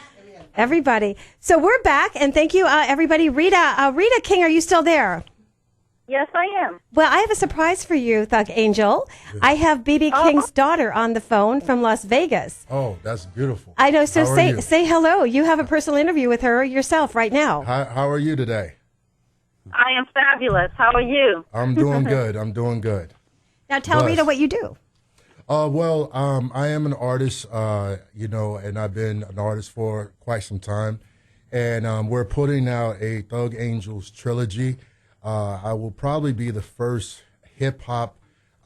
Everybody. So we're back, and thank you, everybody. Rita King, are you still there? Yes, I am. Well, I have a surprise for you, Thug Angel. I have B.B. King's daughter on the phone from Las Vegas. Oh, that's beautiful. I know. So How are you? say hello. You have a personal interview with her yourself right now. How are you today? I am fabulous. How are you? I'm doing good. I'm doing good. Now tell Rita what you do. Well, I am an artist, and I've been an artist for quite some time. And we're putting out a Thug Angels trilogy. I will probably be the first hip-hop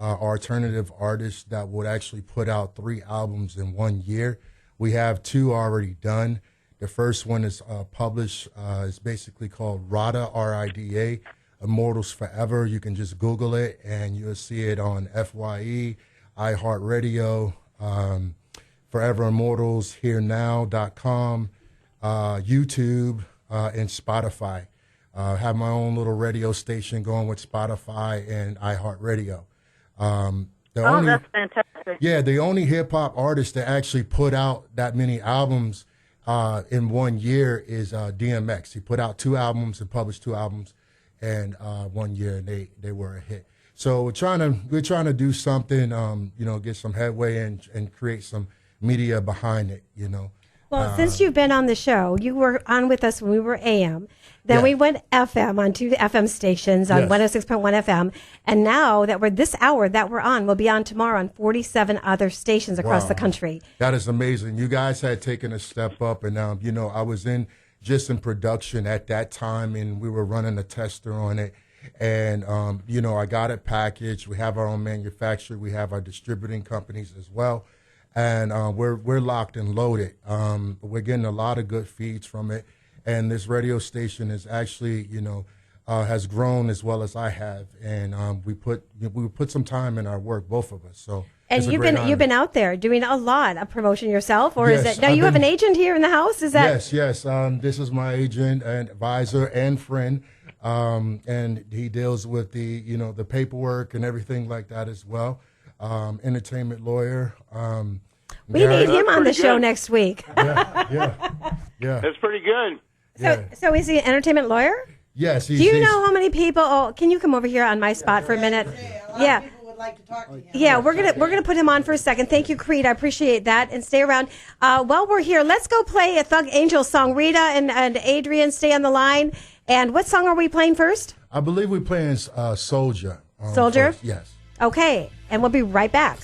alternative artist that would actually put out 3 albums in 1 year. We have 2 already done. The first one is published. It's basically called RIDA, R-I-D-A, Immortals Forever. You can just Google it, and you'll see it on FYE, iHeartRadio, Forever Immortals, HereNow.com, YouTube, and Spotify. Have my own little radio station going with Spotify and iHeartRadio. That's fantastic. Yeah, the only hip hop artist that actually put out that many albums in 1 year is DMX. He put out 2 albums and published 2 albums in 1 year, and they were a hit. So we're trying to do something, get some headway and create some media behind it, Well, since you've been on the show, you were on with us when we were AM. Then we went FM on 2 FM stations on 106.1 FM. And now that we're this hour that we're on, we'll be on tomorrow on 47 other stations across the country. That is amazing. You guys had taken a step up, and I was in production at that time, and we were running a tester on it. And, I got it packaged. We have our own manufacturer. We have our distributing companies as well. And we're locked and loaded. We're getting a lot of good feeds from it. And this radio station is actually, has grown as well as I have. And we put some time in our work, both of us. So. And you've been out there doing a lot of promotion yourself, or is it now you have an agent here in the house? Is that yes? This is my agent and advisor and friend. And he deals with the paperwork and everything like that as well. Entertainment lawyer. We need him on the show next week. Yeah. That's pretty good. So is he an entertainment lawyer? Yes. Do you know how many people? Oh, can you come over here on my spot for a minute? Yeah. Yeah, we're gonna put him on for a second. Thank you, Creed. I appreciate that, and stay around. While we're here, let's go play a Thug Angel song. Rita and Adrian, stay on the line. And what song are we playing first? I believe we're playing Soldier. Soldier? First. Yes. Okay, and we'll be right back.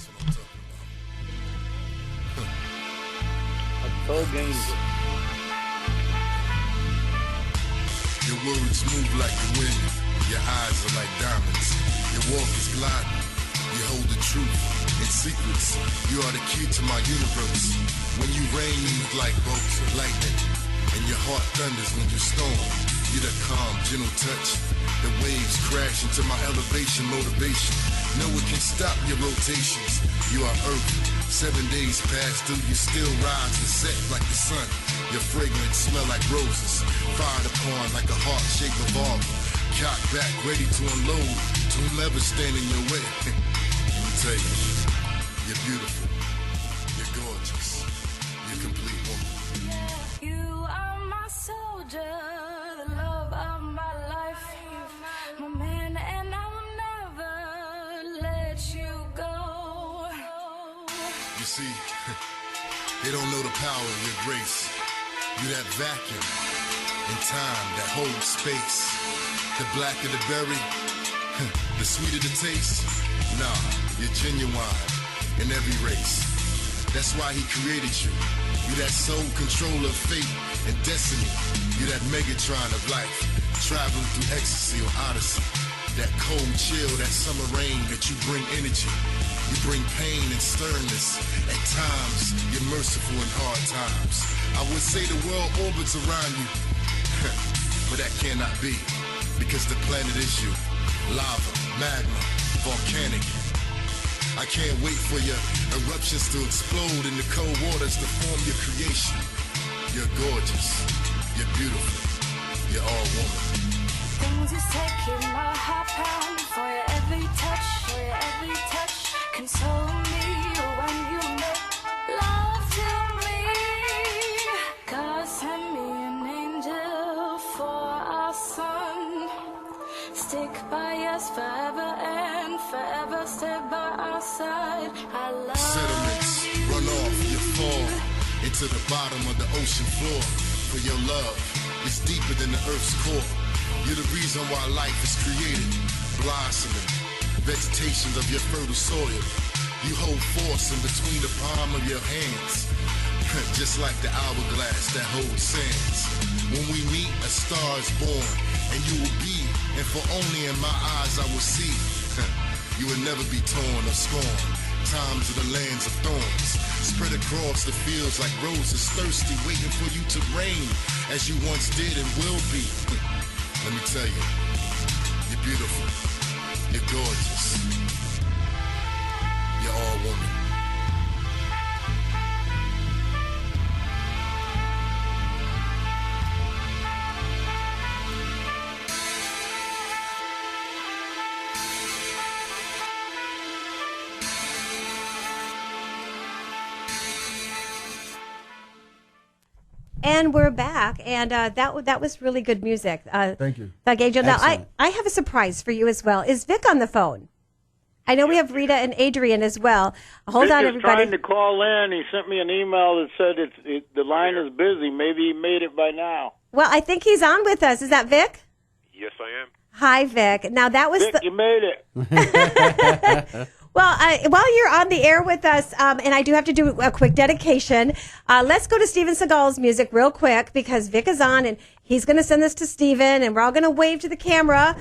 Thug Angel. Your words move like the wind. Your eyes are like diamonds. Your walk is gliding. You hold the truth in secrets. You are the key to my universe. When you rain, you move like bolts of lightning. And your heart thunders when you storm. You're the calm, gentle touch. The waves crash into my elevation, motivation. No one can stop your rotations. You are earth. 7 days pass through, you still rise and set like the sun. Your fragrance smell like roses. Fired upon like a heart-shaped revolver. Cocked back, ready to unload to whomever stand in your way. Let me tell you, you're beautiful. You're gorgeous. You're a complete woman. You are my soldier, the love of my life, my man, and I will never let you go. You see, they don't know the power of your grace. You that vacuum in time that holds space. The blacker the berry, the sweeter the taste. Nah, you're genuine in every race. That's why he created you. You that sole controller of fate and destiny. You that Megatron of life, traveling through ecstasy or odyssey. That cold chill, that summer rain that you bring energy. You bring pain and sternness. At times, you're merciful in hard times. I would say the world orbits around you, but that cannot be, because the planet is you. Lava, magma, volcanic. I can't wait for your eruptions to explode in the cold waters to form your creation. You're gorgeous. You're beautiful. You're all woman. Things you take in my heart pound for your every touch, console me when you make love to me. God send me an angel for our son. Stick by us forever and forever, stay by our side. I love sediments run off, you fall into the bottom of the ocean floor. For your love is deeper than the earth's core. You're the reason why life is created, blossoming, vegetations of your fertile soil. You hold force in between the palm of your hands, just like the hourglass that holds sands. When we meet, a star is born, and you will be, and for only in my eyes I will see. You will never be torn or scorned. Times of the lands of thorns, spread across the fields like roses, thirsty, waiting for you to reign, as you once did and will be. Let me tell you, you're beautiful, you're gorgeous, you're all woman. And we're back, and that was really good music. Thank you. Thug Angel. Now, Excellent. I have a surprise for you as well. Is Vic on the phone? I know we have Rita and Adrian as well. Hold Vic on, is everybody. trying to call in. He sent me an email that said the line is busy. Maybe he made it by now. Well, I think he's on with us. Is that Vic? Yes, I am. Hi, Vic. Now, that was Vic, you made it. Well, while you're on the air with us, and I do have to do a quick dedication, let's go to Steven Seagal's music real quick because Vic is on and he's going to send this to Steven and we're all going to wave to the camera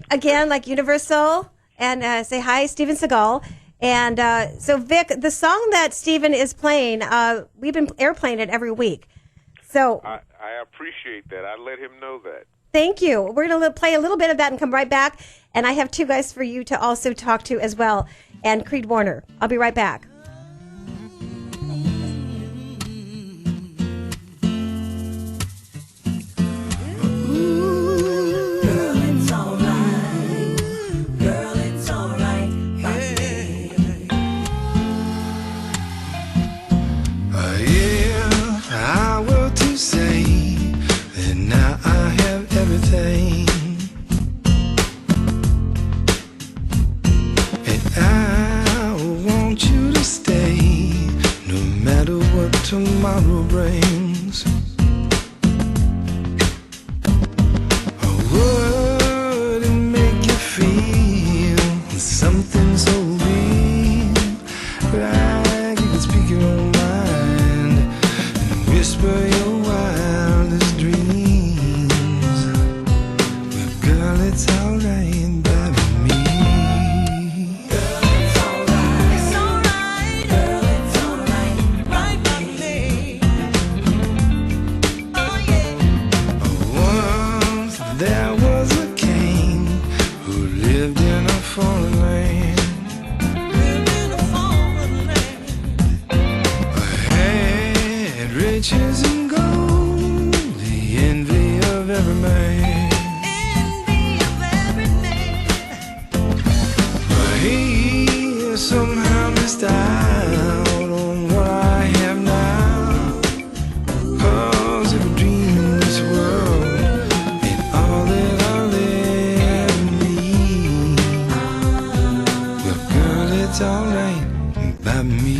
again, like Universal, and say hi, Steven Seagal. And so, Vic, the song that Steven is playing, we've been airplaying it every week. So I appreciate that. I let him know that. thank you. We're going to play a little bit of that and come right back. And I have two guys for you to also talk to as well. And Creed Warner. I'll be right back. If I were to say that now I have everything, and I want you to stay no matter what tomorrow brings, would it make you feel something so real, like you could speak your own mind and whisper your wildest dreams? Well, girl, it's alright by me. Girl, it's alright. It's alright. Girl, it's alright right by me. Oh yeah. Once there was a king who lived in a foreign land. Had riches and gold, the envy of every man. But he somehow missed out on what I have now. 'Cause every dream in this world ain't all that I'll ever need. Well, girl, it's alright by me.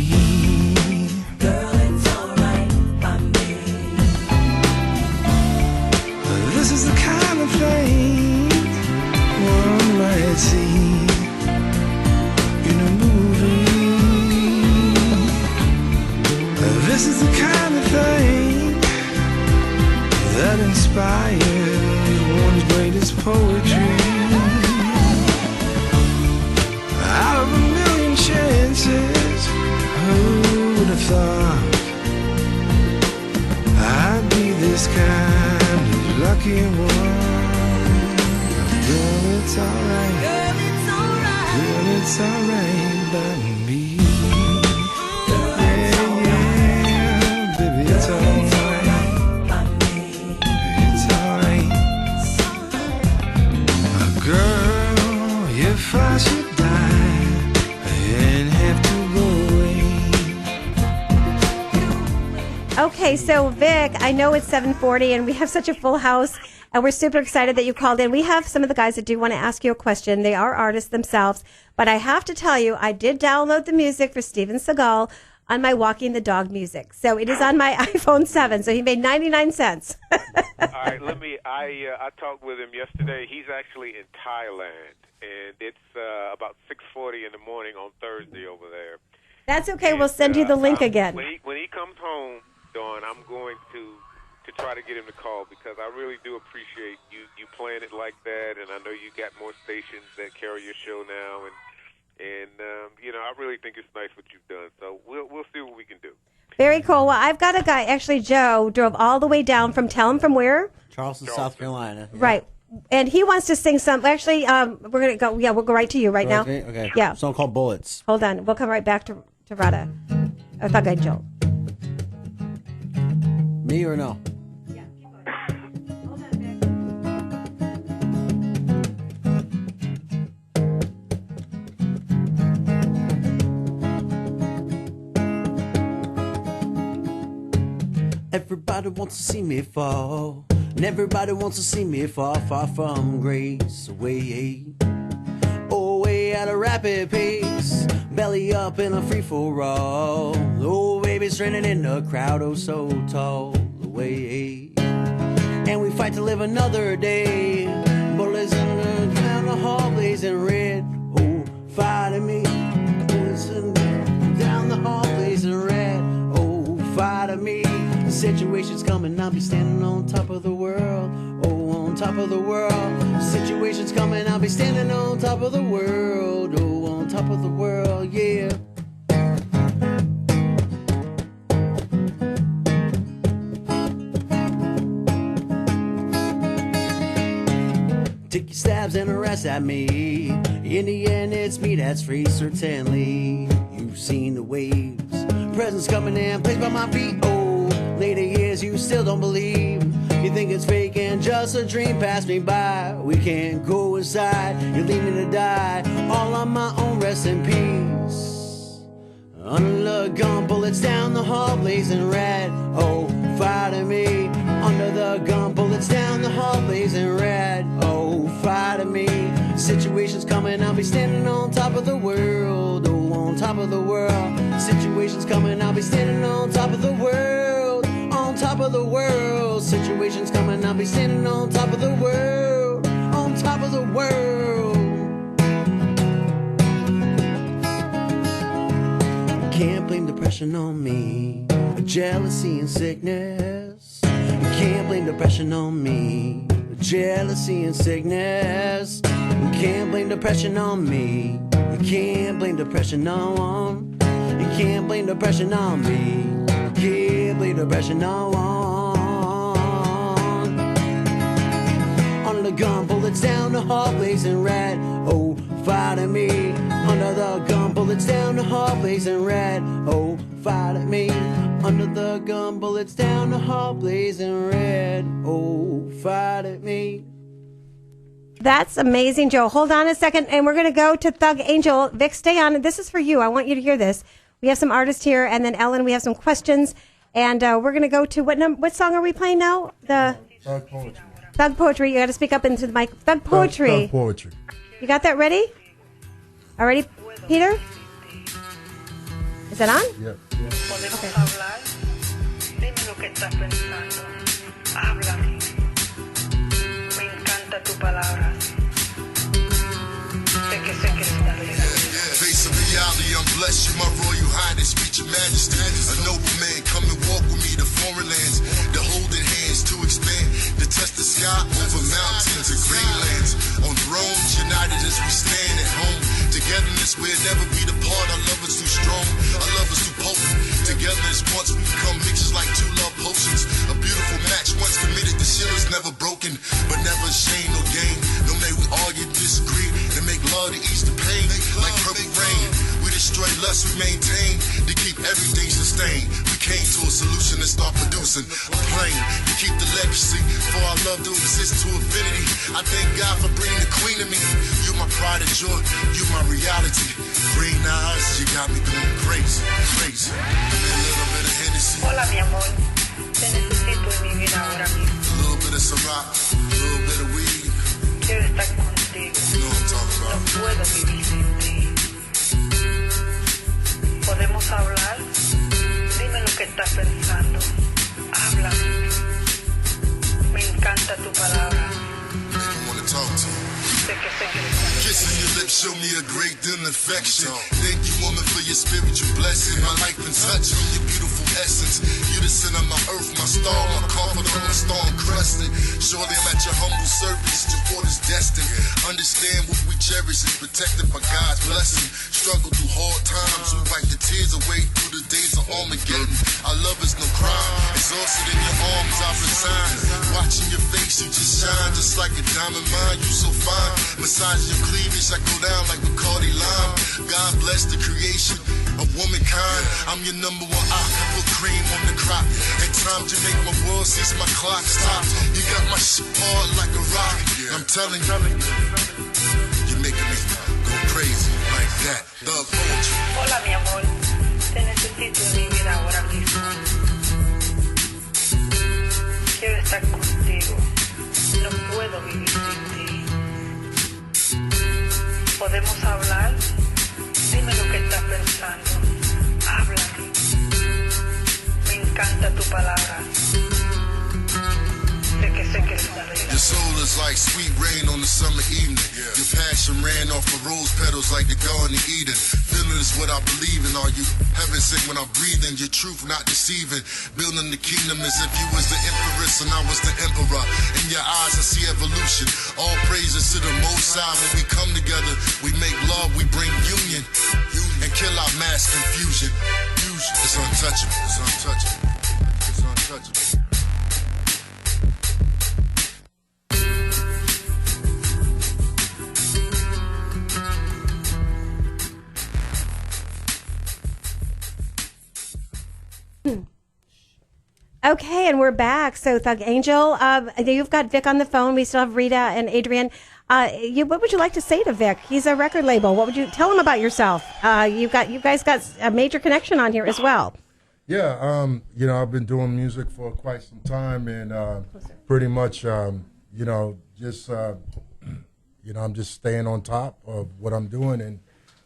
Girl, it's alright by me. This is the kind of thing one might see in a movie. This is the kind of thing that inspires one's greatest poetry. Out of a million chances, who would have thought I'd be this kind of lucky one? Girl, it's alright. Girl, it's alright. Girl, it's alright by me. Yeah, yeah, baby, it's alright. It's alright. Girl, if I should die and have to go away. Okay, so Vic, I know it's 7:40 and we have such a full house and we're super excited that you called in. We have some of the guys that do want to ask you a question. They are artists themselves, but I have to tell you, I did download the music for Steven Seagal on my Walking the Dog music. So it is on my iPhone 7, so he made 99 cents. All right, I talked with him yesterday. He's actually in Thailand, and it's about 6:40 in the morning on Thursday over there. That's okay. We'll send you the link again. When he comes home, Dawn, I'm going to try to get him to call because I really do appreciate you playing it like that, and I know you got more stations that carry your show now, and I really think it's nice what you've done. So we'll see what we can do. Very cool. Well, I've got a guy, actually, Joe, drove all the way down from, tell him from where? Charleston, South Carolina. Yeah. Right. And he wants to sing some. Actually, we're going to go. Yeah, we'll go right to you right now. Okay. Yeah. A song called Bullets. Hold on. We'll come right back to Rada. Or Thug Angel. Me or no? Everybody wants to see me fall, and everybody wants to see me fall far from grace. Away, away at a rapid pace, belly up in a free-for-all. Oh, baby, straining in the crowd, oh, so tall. Away, and we fight to live another day. Bullets in the down the hall, blazing red. Oh, fighting me. Bullets in down the hall, blazing red. Oh, fighting me. The situation's coming, I'll be standing on top of the world. Oh, on top of the world. The situation's coming, I'll be standing on top of the world. Oh, on top of the world, yeah. Take your stabs and arrest at me. In the end, it's me that's free, certainly. You've seen the waves, presents coming in, placed by my feet. Oh, later years, you still don't believe. You think it's fake and just a dream passed me by. We can't go inside, you leave me to die. All on my own, rest in peace. Under the gun, bullets down the hall, blazing red. Oh, fighting me. Under the gun, bullets down the hall, blazing red. Oh, fighting me. Situation's coming, I'll be standing on top of the world. Oh, on top of the world. Situation's coming, I'll be standing on top of the world. On top of the world. Situation's coming, I'll be standing on top of the world. On top of the world. Can't blame depression on me. Jealousy and sickness. You can't blame depression on me. Jealousy and sickness. You can't blame depression on me. You can't blame depression on. You can't blame depression on me. You can't blame depression on. Under the gun, bullets down the hall, blazing red. Oh, fighting me. Under the gun, bullets down the hall, blazing red. Oh, fighting me. Under the gun, bullets down the hall, blazing red. Oh, fight at me. That's amazing, Joe. Hold on a second, and we're going to go to Thug Angel. Vic, stay on. This is for you. I want you to hear this. We have some artists here, and then Ellen, we have some questions. And we're going to go to what song are we playing now? The Thug Poetry. Thug Poetry. You got to speak up into the mic. Thug Poetry. Thug Poetry. You got that ready? All ready, Peter? Is that on? Yep. Podemos hablar. Dime lo que estás pensando. Háblame. Me encanta tu palabra. Sé que eres una realidad. Face of reality, I'm blessed. You my royal highness, speech your majesty. A noble man, come and walk with me to foreign lands. The holding hands to expand, to touch the sky over mountains and greenlands. On thrones, united as we stand at home. Togetherness, we'll never be apart. Our love is too strong, our love is too potent. Together as once we become mixtures like two love potions. A beautiful match, once committed, the shield is never broken, but never shame or gain. No may we argue, disagree, and make love to ease the pain. Like purple rain, we destroy lust, we maintain to keep everything sustained. We came to a solution and start producing a plane to keep the legacy for our love to exist to infinity. I thank God for bringing the queen to me. You my pride and joy, you my reality. Green eyes, you got me going crazy, crazy. A little bit of Hennessy. Hola, mi amor. Te necesito en mi vida ahora mismo. A little bit of Ciroc, a little bit of weed. Quiero estar contigo. You know what I'm talking about. No puedo vivir sin ti. ¿Podemos hablar? Dime lo que estás pensando. Háblame. Me encanta tu palabra. I want to talk to you. Kissing your lips show me a great deal of affection. Thank you, woman, for your spiritual blessing. My life and touch from your beautiful essence. You the center of my earth, my star, my confidant, my star encrusted. Surely I'm at your humble service, your word is destined. Understand what we cherish is protected by God's blessing. Struggle through hard times, we wipe the tears away through the days of Armageddon. Our love is no crime, exhausted in your arms, I resign. Watching your face, you just shine, just like a diamond mine. You so fine. Massage your cleavage, I go down like Bacardi Lime. God bless the creation of womankind. I'm your number one eye, put cream on the crop. At times you make my world since my clock stopped. You got my shit hard like a rock. I'm telling you, you're making me go crazy like that. Thug Poetry. Hola, mi amor. Te necesito en mi vida ahora mismo. basta tu palabra. Sé que es una realidad. Your soul is like sweet rain on a summer evening. Your passion ran off of rose petals like the Garden of Eden. Feeling is what I believe in. Are you heaven sick when I'm breathing? Your truth not deceiving. Building the kingdom as if you was the empress and I was the emperor. In your eyes I see evolution. All praises to the Most High. When we come together, we make love, we bring union. And kill our mass confusion. It's untouchable. It's untouchable. It's untouchable. Okay, and we're back. So, Thug Angel, you've got Vic on the phone. We still have Rita and Adrian. What would you like to say to Vic? He's a record label. What would you tell him about yourself? You guys got a major connection on here as well. Yeah, I've been doing music for quite some time, and pretty much, just I'm just staying on top of what I'm doing, and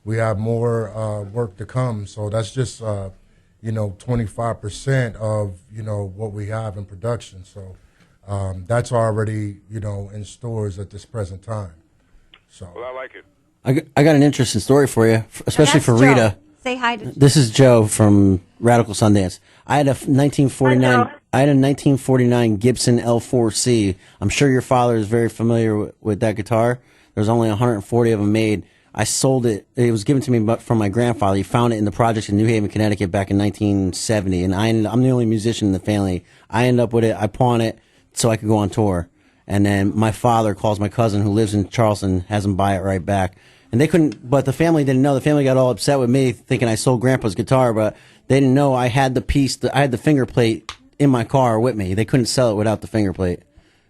we have more work to come. So that's just 25% of what we have in production. So that's already in stores at this present time. So well, I like it. I got an interesting story for you, especially for Rita. Joe. Say hi to This is Joe from Radical Sundance. I had a 1949 Gibson L4C. I'm sure your father is very familiar with that guitar. There's only 140 of them made. I sold it. It was given to me from my grandfather. He found it in the projects in New Haven, Connecticut back in 1970. And I'm the only musician in the family. I end up with it. I pawn it so I could go on tour. And then my father calls my cousin who lives in Charleston, has him buy it right back. And they couldn't, but the family didn't know. The family got all upset with me thinking I sold Grandpa's guitar, but they didn't know I had the piece, I had the finger plate in my car with me. They couldn't sell it without the finger plate.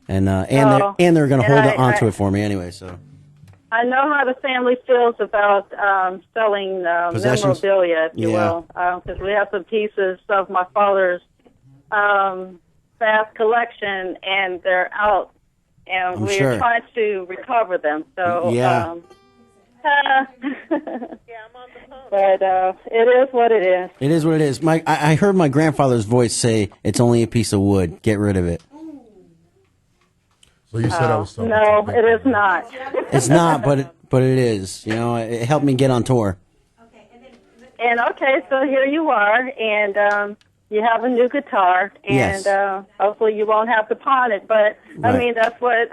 And they're going to hold onto it for me anyway, so. I know how the family feels about selling memorabilia, if you will, because we have some pieces of my father's vast collection, and they're out, and we're trying to recover them. So, yeah. But it is what it is. It is what it is. I heard my grandfather's voice say, "It's only a piece of wood. Get rid of it." So you said I was talking. No, it is not. It's not, but it is. It helped me get on tour. And so here you are, and you have a new guitar, and Yes. Hopefully you won't have to pawn it. But Right. I mean, that's what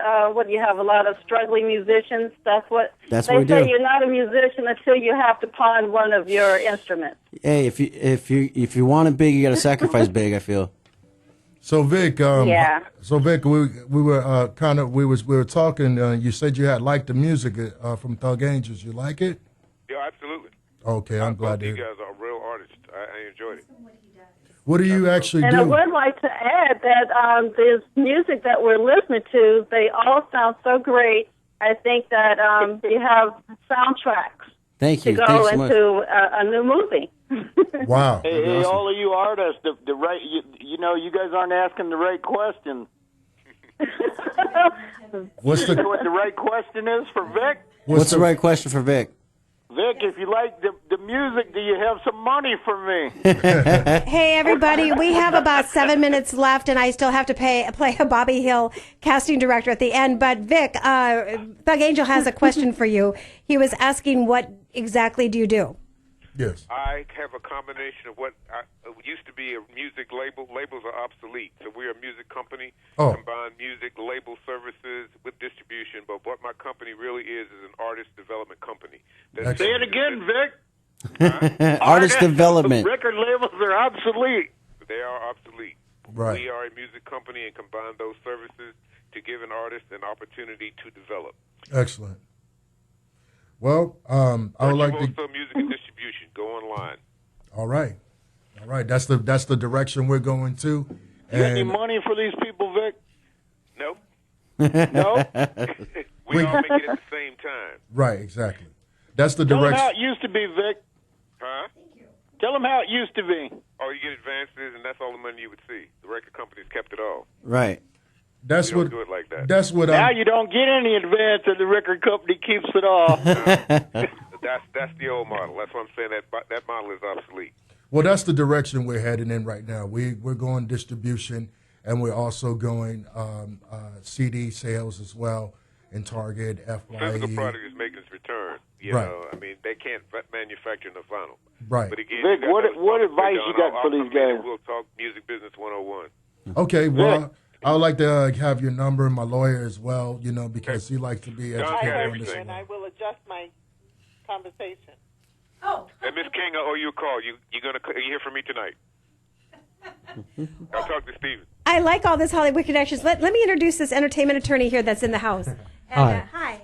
you have a lot of struggling musicians. That's what we say. do. You're not a musician until you have to pawn one of your instruments. Hey, if you want it big, you got to sacrifice big. I feel. So Vic, Yeah. So Vic, we were we were talking. You said you had liked the music from Thug Angels. You like it? Yeah, absolutely. Okay, I'm glad to You hear. guys are real artists. I enjoyed it. What do you actually And do? I would like to add that this music that we're listening to, they all sound so great. I think that you have soundtracks Thank to you. go Thanks so much. into a new movie. Wow. Hey, all of you artists, the right, you guys aren't asking the right question. What's You know what the right question is for Vic? What's the right question for Vic? Vic, if you like the music, do you have some money for me? Hey, everybody, we have about 7 minutes left, and I still have to play a Bobby Hill casting director at the end. But, Vic, Thug Angel has a question for you. He was asking, what exactly do you do? Yes. I have a combination of what used to be a music label. Labels are obsolete, so we're a music company. Oh. Combine music, label services with distribution. But what my company really is an artist development company. Say it again, Vic. Artist development. Record labels are obsolete. They are obsolete. Right. We are a music company and combine those services to give an artist an opportunity to develop. Excellent. Well, I would like to. Also, music and distribution. Go online. All right. That's the direction we're going to. You got any money for these people, Vic? Nope. No? We all make it at the same time. Right. Exactly. That's the Tell them how direction. it used to be, Vic. Huh? Tell them how it used to be. Oh, you get advances, and that's all the money you would see. The record companies kept it all. Right. That's We don't what. do it like that. That's what. Now you don't get any advance, and the record company keeps it all. That's the old model. That's what I'm saying. That model is obsolete. Well, that's the direction we're heading in right now. We're going distribution, and we're also going CD sales as well in Target, FYE. Physical product is making its return. You Right. know, I mean, they can't manufacture the vinyl. Right. But again, Vic, what advice you got for these guys? We'll talk Music Business 101. Okay, well, I would like to have your number and my lawyer as well, you know, because he likes to be educated on this. And I will adjust my conversation. Oh. And Miss King, I owe you a call. You hear from me tonight. I'll talk to Steven. I like all this Hollywood connections. Let me introduce this entertainment attorney here that's in the house. And, Hi. Hi.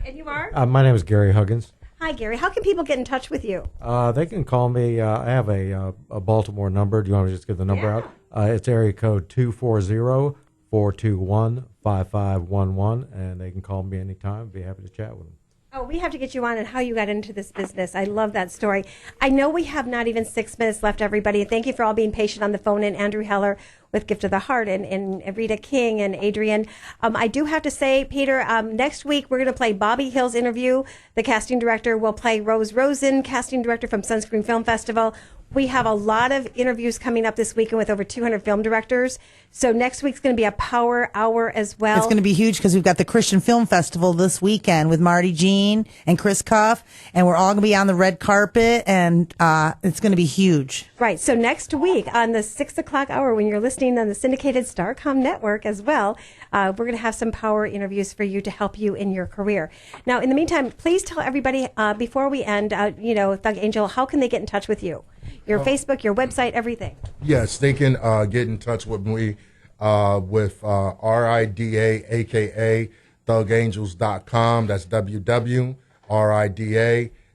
And you are? My name is Gary Huggins. Hi, Gary. How can people get in touch with you? They can call me. I have a Baltimore number. Do you want me to just give the number out? It's area code 240-421-5511, and they can call me anytime. Be happy to chat with them. Oh, we have to get you on and how you got into this business. I love that story. I know we have not even 6 minutes left, everybody. Thank you for all being patient on the phone. And Andrew Heller with Gift of the Heart and Rita King and Adrian. I do have to say, Peter, next week we're going to play Bobby Hill's interview. The casting director will play Rose Rosen, casting director from Sunscreen Film Festival. We have a lot of interviews coming up this weekend with over 200 film directors. So next week's going to be a power hour as well. It's going to be huge because we've got the Christian Film Festival this weekend with Marty Jean and Chris Cuff, and we're all going to be on the red carpet, and it's going to be huge. Right. So next week on the 6 o'clock hour, when you're listening on the syndicated Starcom network as well, we're going to have some power interviews for you to help you in your career. Now, in the meantime, please tell everybody before we end, Thug Angel, how can they get in touch with you? Your Facebook, your website, everything. Yes, they can get in touch with me with RIDA, a.k.a. thugangels.com. That's www.RIDA,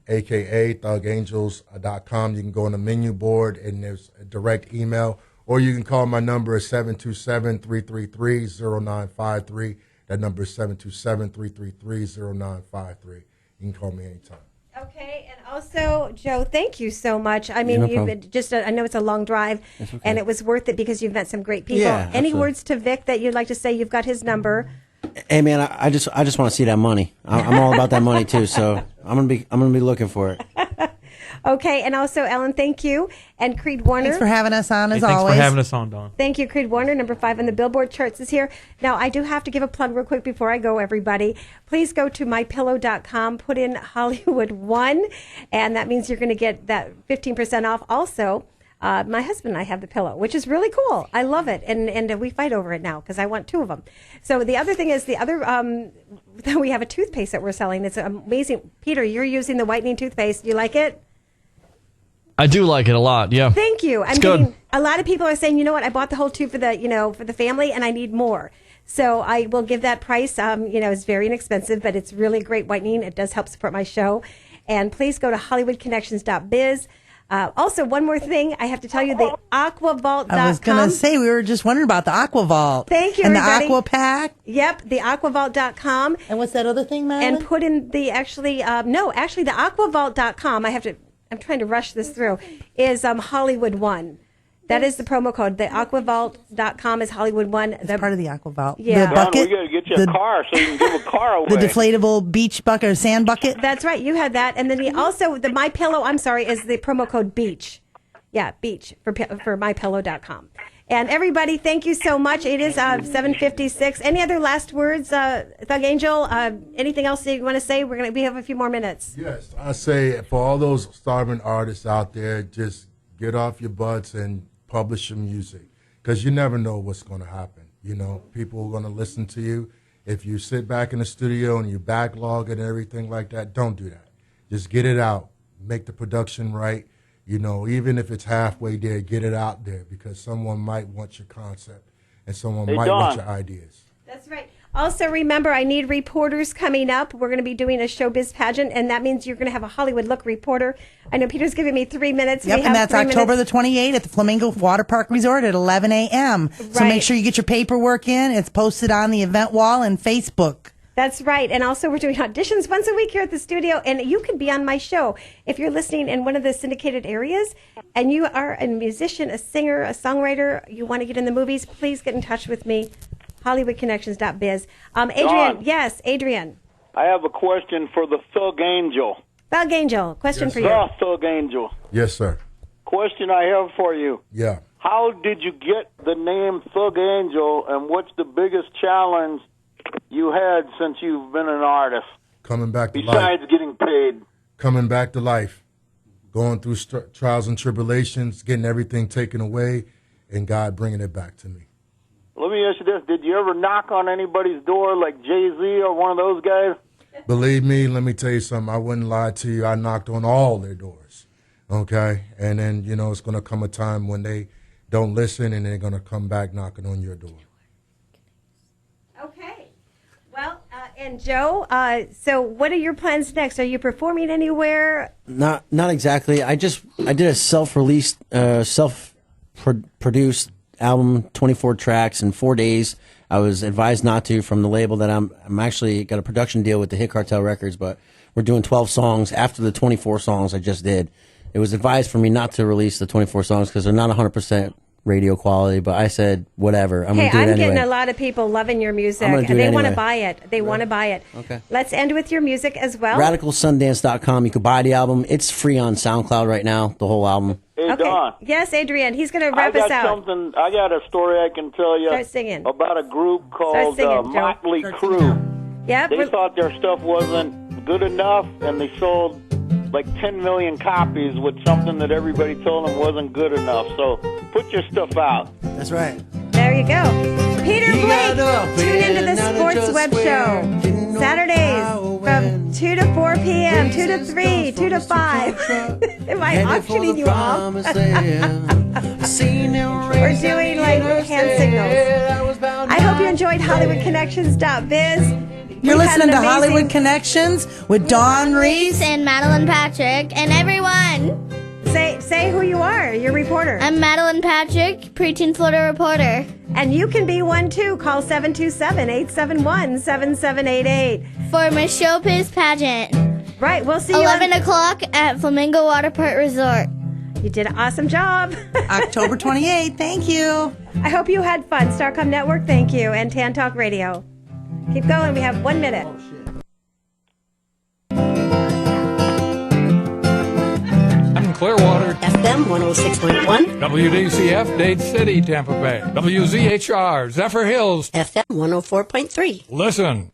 a.k.a. thugangels.com. You can go on the menu board, and there's a direct email. Or you can call my number at 727-333-0953. That number is 727-333-0953. You can call me anytime. Okay, and also, Joe, thank you so much. I mean, No you've problem. been I know it's a long drive, That's okay. and it was worth it because you've met some great people. Yeah, Any absolutely. words to Vic that you'd like to say? You've got his number. Hey man, I just want to see that money. I'm all about that money too, so I'm gonna be looking for it. Okay, and also, Ellen, thank you. And Creed Warner. Thanks for having us on, as Thanks always. for having us on, Dawn. Thank you, Creed Warner. Number 5 on the Billboard charts is here. Now, I do have to give a plug real quick before I go, everybody. Please go to mypillow.com, put in Hollywood 1, and that means you're going to get that 15% off. Also, my husband and I have the pillow, which is really cool. I love it, and we fight over it now because I want 2 of them. So the other thing is we have a toothpaste that we're selling. It's amazing. Peter, you're using the whitening toothpaste. You like it? I do like it a lot. Yeah. Thank you. It's good. A lot of people are saying, you know what, I bought the whole tube for the family and I need more. So I will give that price. It's very inexpensive, but it's really great whitening. It does help support my show. And please go to hollywoodconnections.biz. Also, one more thing I have to tell you, the aquavault.com. I was going to say, we were just wondering about the Aquavault. Thank you, and everybody. the Aqua Pack. Yep, the aquavault.com. And what's that other thing, Madeline? And put in the the aquavault.com. I'm trying to rush this through, is Hollywood 1. That is the promo code. The aquavault.com is Hollywood 1. It's part of the Aquavault. Yeah. The bucket. we got to get you a car so you can give a car away. The deflatable beach bucket or sand bucket. That's right. You had that. And then the My Pillow, is the promo code BEACH. Yeah, BEACH for mypillow.com. And everybody, thank you so much. It is 7:56. Any other last words, Thug Angel? Anything else that you want to say? We have a few more minutes. Yes, I say for all those starving artists out there, just get off your butts and publish your music, because you never know what's going to happen. You know, people are going to listen to you. If you sit back in the studio and you backlog and everything like that, don't do that. Just get it out. Make the production right. You know, even if it's halfway there, get it out there, because someone might want your concept and someone might want your ideas. That's right. Also, remember, I need reporters coming up. We're going to be doing a showbiz pageant, and that means you're going to have a Hollywood Look reporter. I know Peter's giving me 3 minutes. Yep, and that's October the 28th at the Flamingo Water Park Resort at 11 a.m. So Right. make sure you get your paperwork in. It's posted on the event wall and Facebook. That's right. And also, we're doing auditions once a week here at the studio, and you could be on my show. If you're listening in one of the syndicated areas and you are a musician, a singer, a songwriter, you want to get in the movies, please get in touch with me, hollywoodconnections.biz. Adrian, Dawn. yes, Adrian. I have a question for the Thug Angel. Thug Angel, question for you. The Thug Angel. Yes, sir. Question I have for you. Yeah. How did you get the name Thug Angel, and what's the biggest challenge you had since you've been an artist? Coming back to life. Besides getting paid. Coming back to life. Going through trials and tribulations, getting everything taken away, and God bringing it back to me. Let me ask you this. Did you ever knock on anybody's door like Jay-Z or one of those guys? Believe me, let me tell you something. I wouldn't lie to you. I knocked on all their doors, okay? And then, it's going to come a time when they don't listen, and they're going to come back knocking on your door. Okay. Well, and Joe, so what are your plans next? Are you performing anywhere? Not exactly. I did a self-released, self-produced album, 24 tracks in 4 days. I was advised not to from the label that I'm actually got a production deal with the Hit Cartel Records, but we're doing 12 songs after the 24 songs I just did. It was advised for me not to release the 24 songs because they're not 100% radio quality, but I said, whatever, I'm going to do it anyway. Getting a lot of people loving your music, and they want to buy it. They want to buy it. Okay. Let's end with your music as well. RadicalSundance.com. You can buy the album. It's free on SoundCloud right now, the whole album. Hey, Don. Yes, Adrian. He's going to wrap us out. I got a story I can tell you Start singing. about a group called Motley Crue. Yep. They thought their stuff wasn't good enough, and they sold like 10 million copies with something that everybody told them wasn't good enough. So put your stuff out. That's right. There you go. Peter Blake, tune into the Sports Web Show. Saturdays from 2 to 4 p.m., 2 to 3, 2 to 5. Am I auctioning you off? We're doing like hand signals. I hope you enjoyed HollywoodConnections.biz. You're listening to Hollywood Connections with Dawn Reese and Madeline Patrick and everyone. Say who you are, your reporter. I'm Madeline Patrick, preteen Florida reporter. And you can be one too. Call 727-871-7788. For Miss Showbiz pageant. Right, we'll see you 11 o'clock at Flamingo Water Park Resort. You did an awesome job. October 28th, thank you. I hope you had fun. Starcom Network, thank you. And Tan Talk Radio. Keep going, we have 1 minute. Clearwater. FM 106.1. WDCF, Dade City, Tampa Bay. WZHR, Zephyr Hills. FM 104.3. Listen.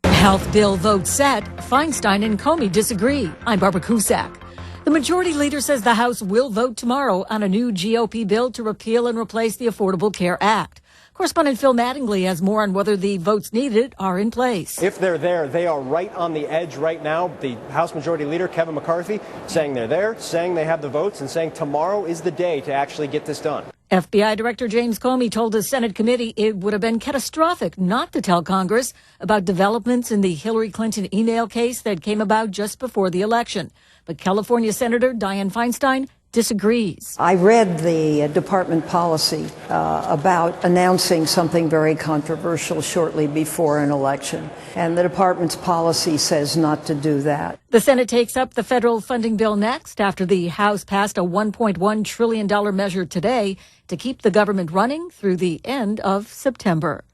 Health bill vote set. Feinstein and Comey disagree. I'm Barbara Cusack. The majority leader says the House will vote tomorrow on a new GOP bill to repeal and replace the Affordable Care Act. Correspondent Phil Mattingly has more on whether the votes needed are in place. If they're there, they are right on the edge right now. The House Majority Leader, Kevin McCarthy, saying they're there, saying they have the votes, and saying tomorrow is the day to actually get this done. FBI Director James Comey told a Senate committee it would have been catastrophic not to tell Congress about developments in the Hillary Clinton email case that came about just before the election. But California Senator Dianne Feinstein disagrees. I read the department policy about announcing something very controversial shortly before an election, and the department's policy says not to do that. The Senate takes up the federal funding bill next after the House passed a $1.1 trillion measure today to keep the government running through the end of September.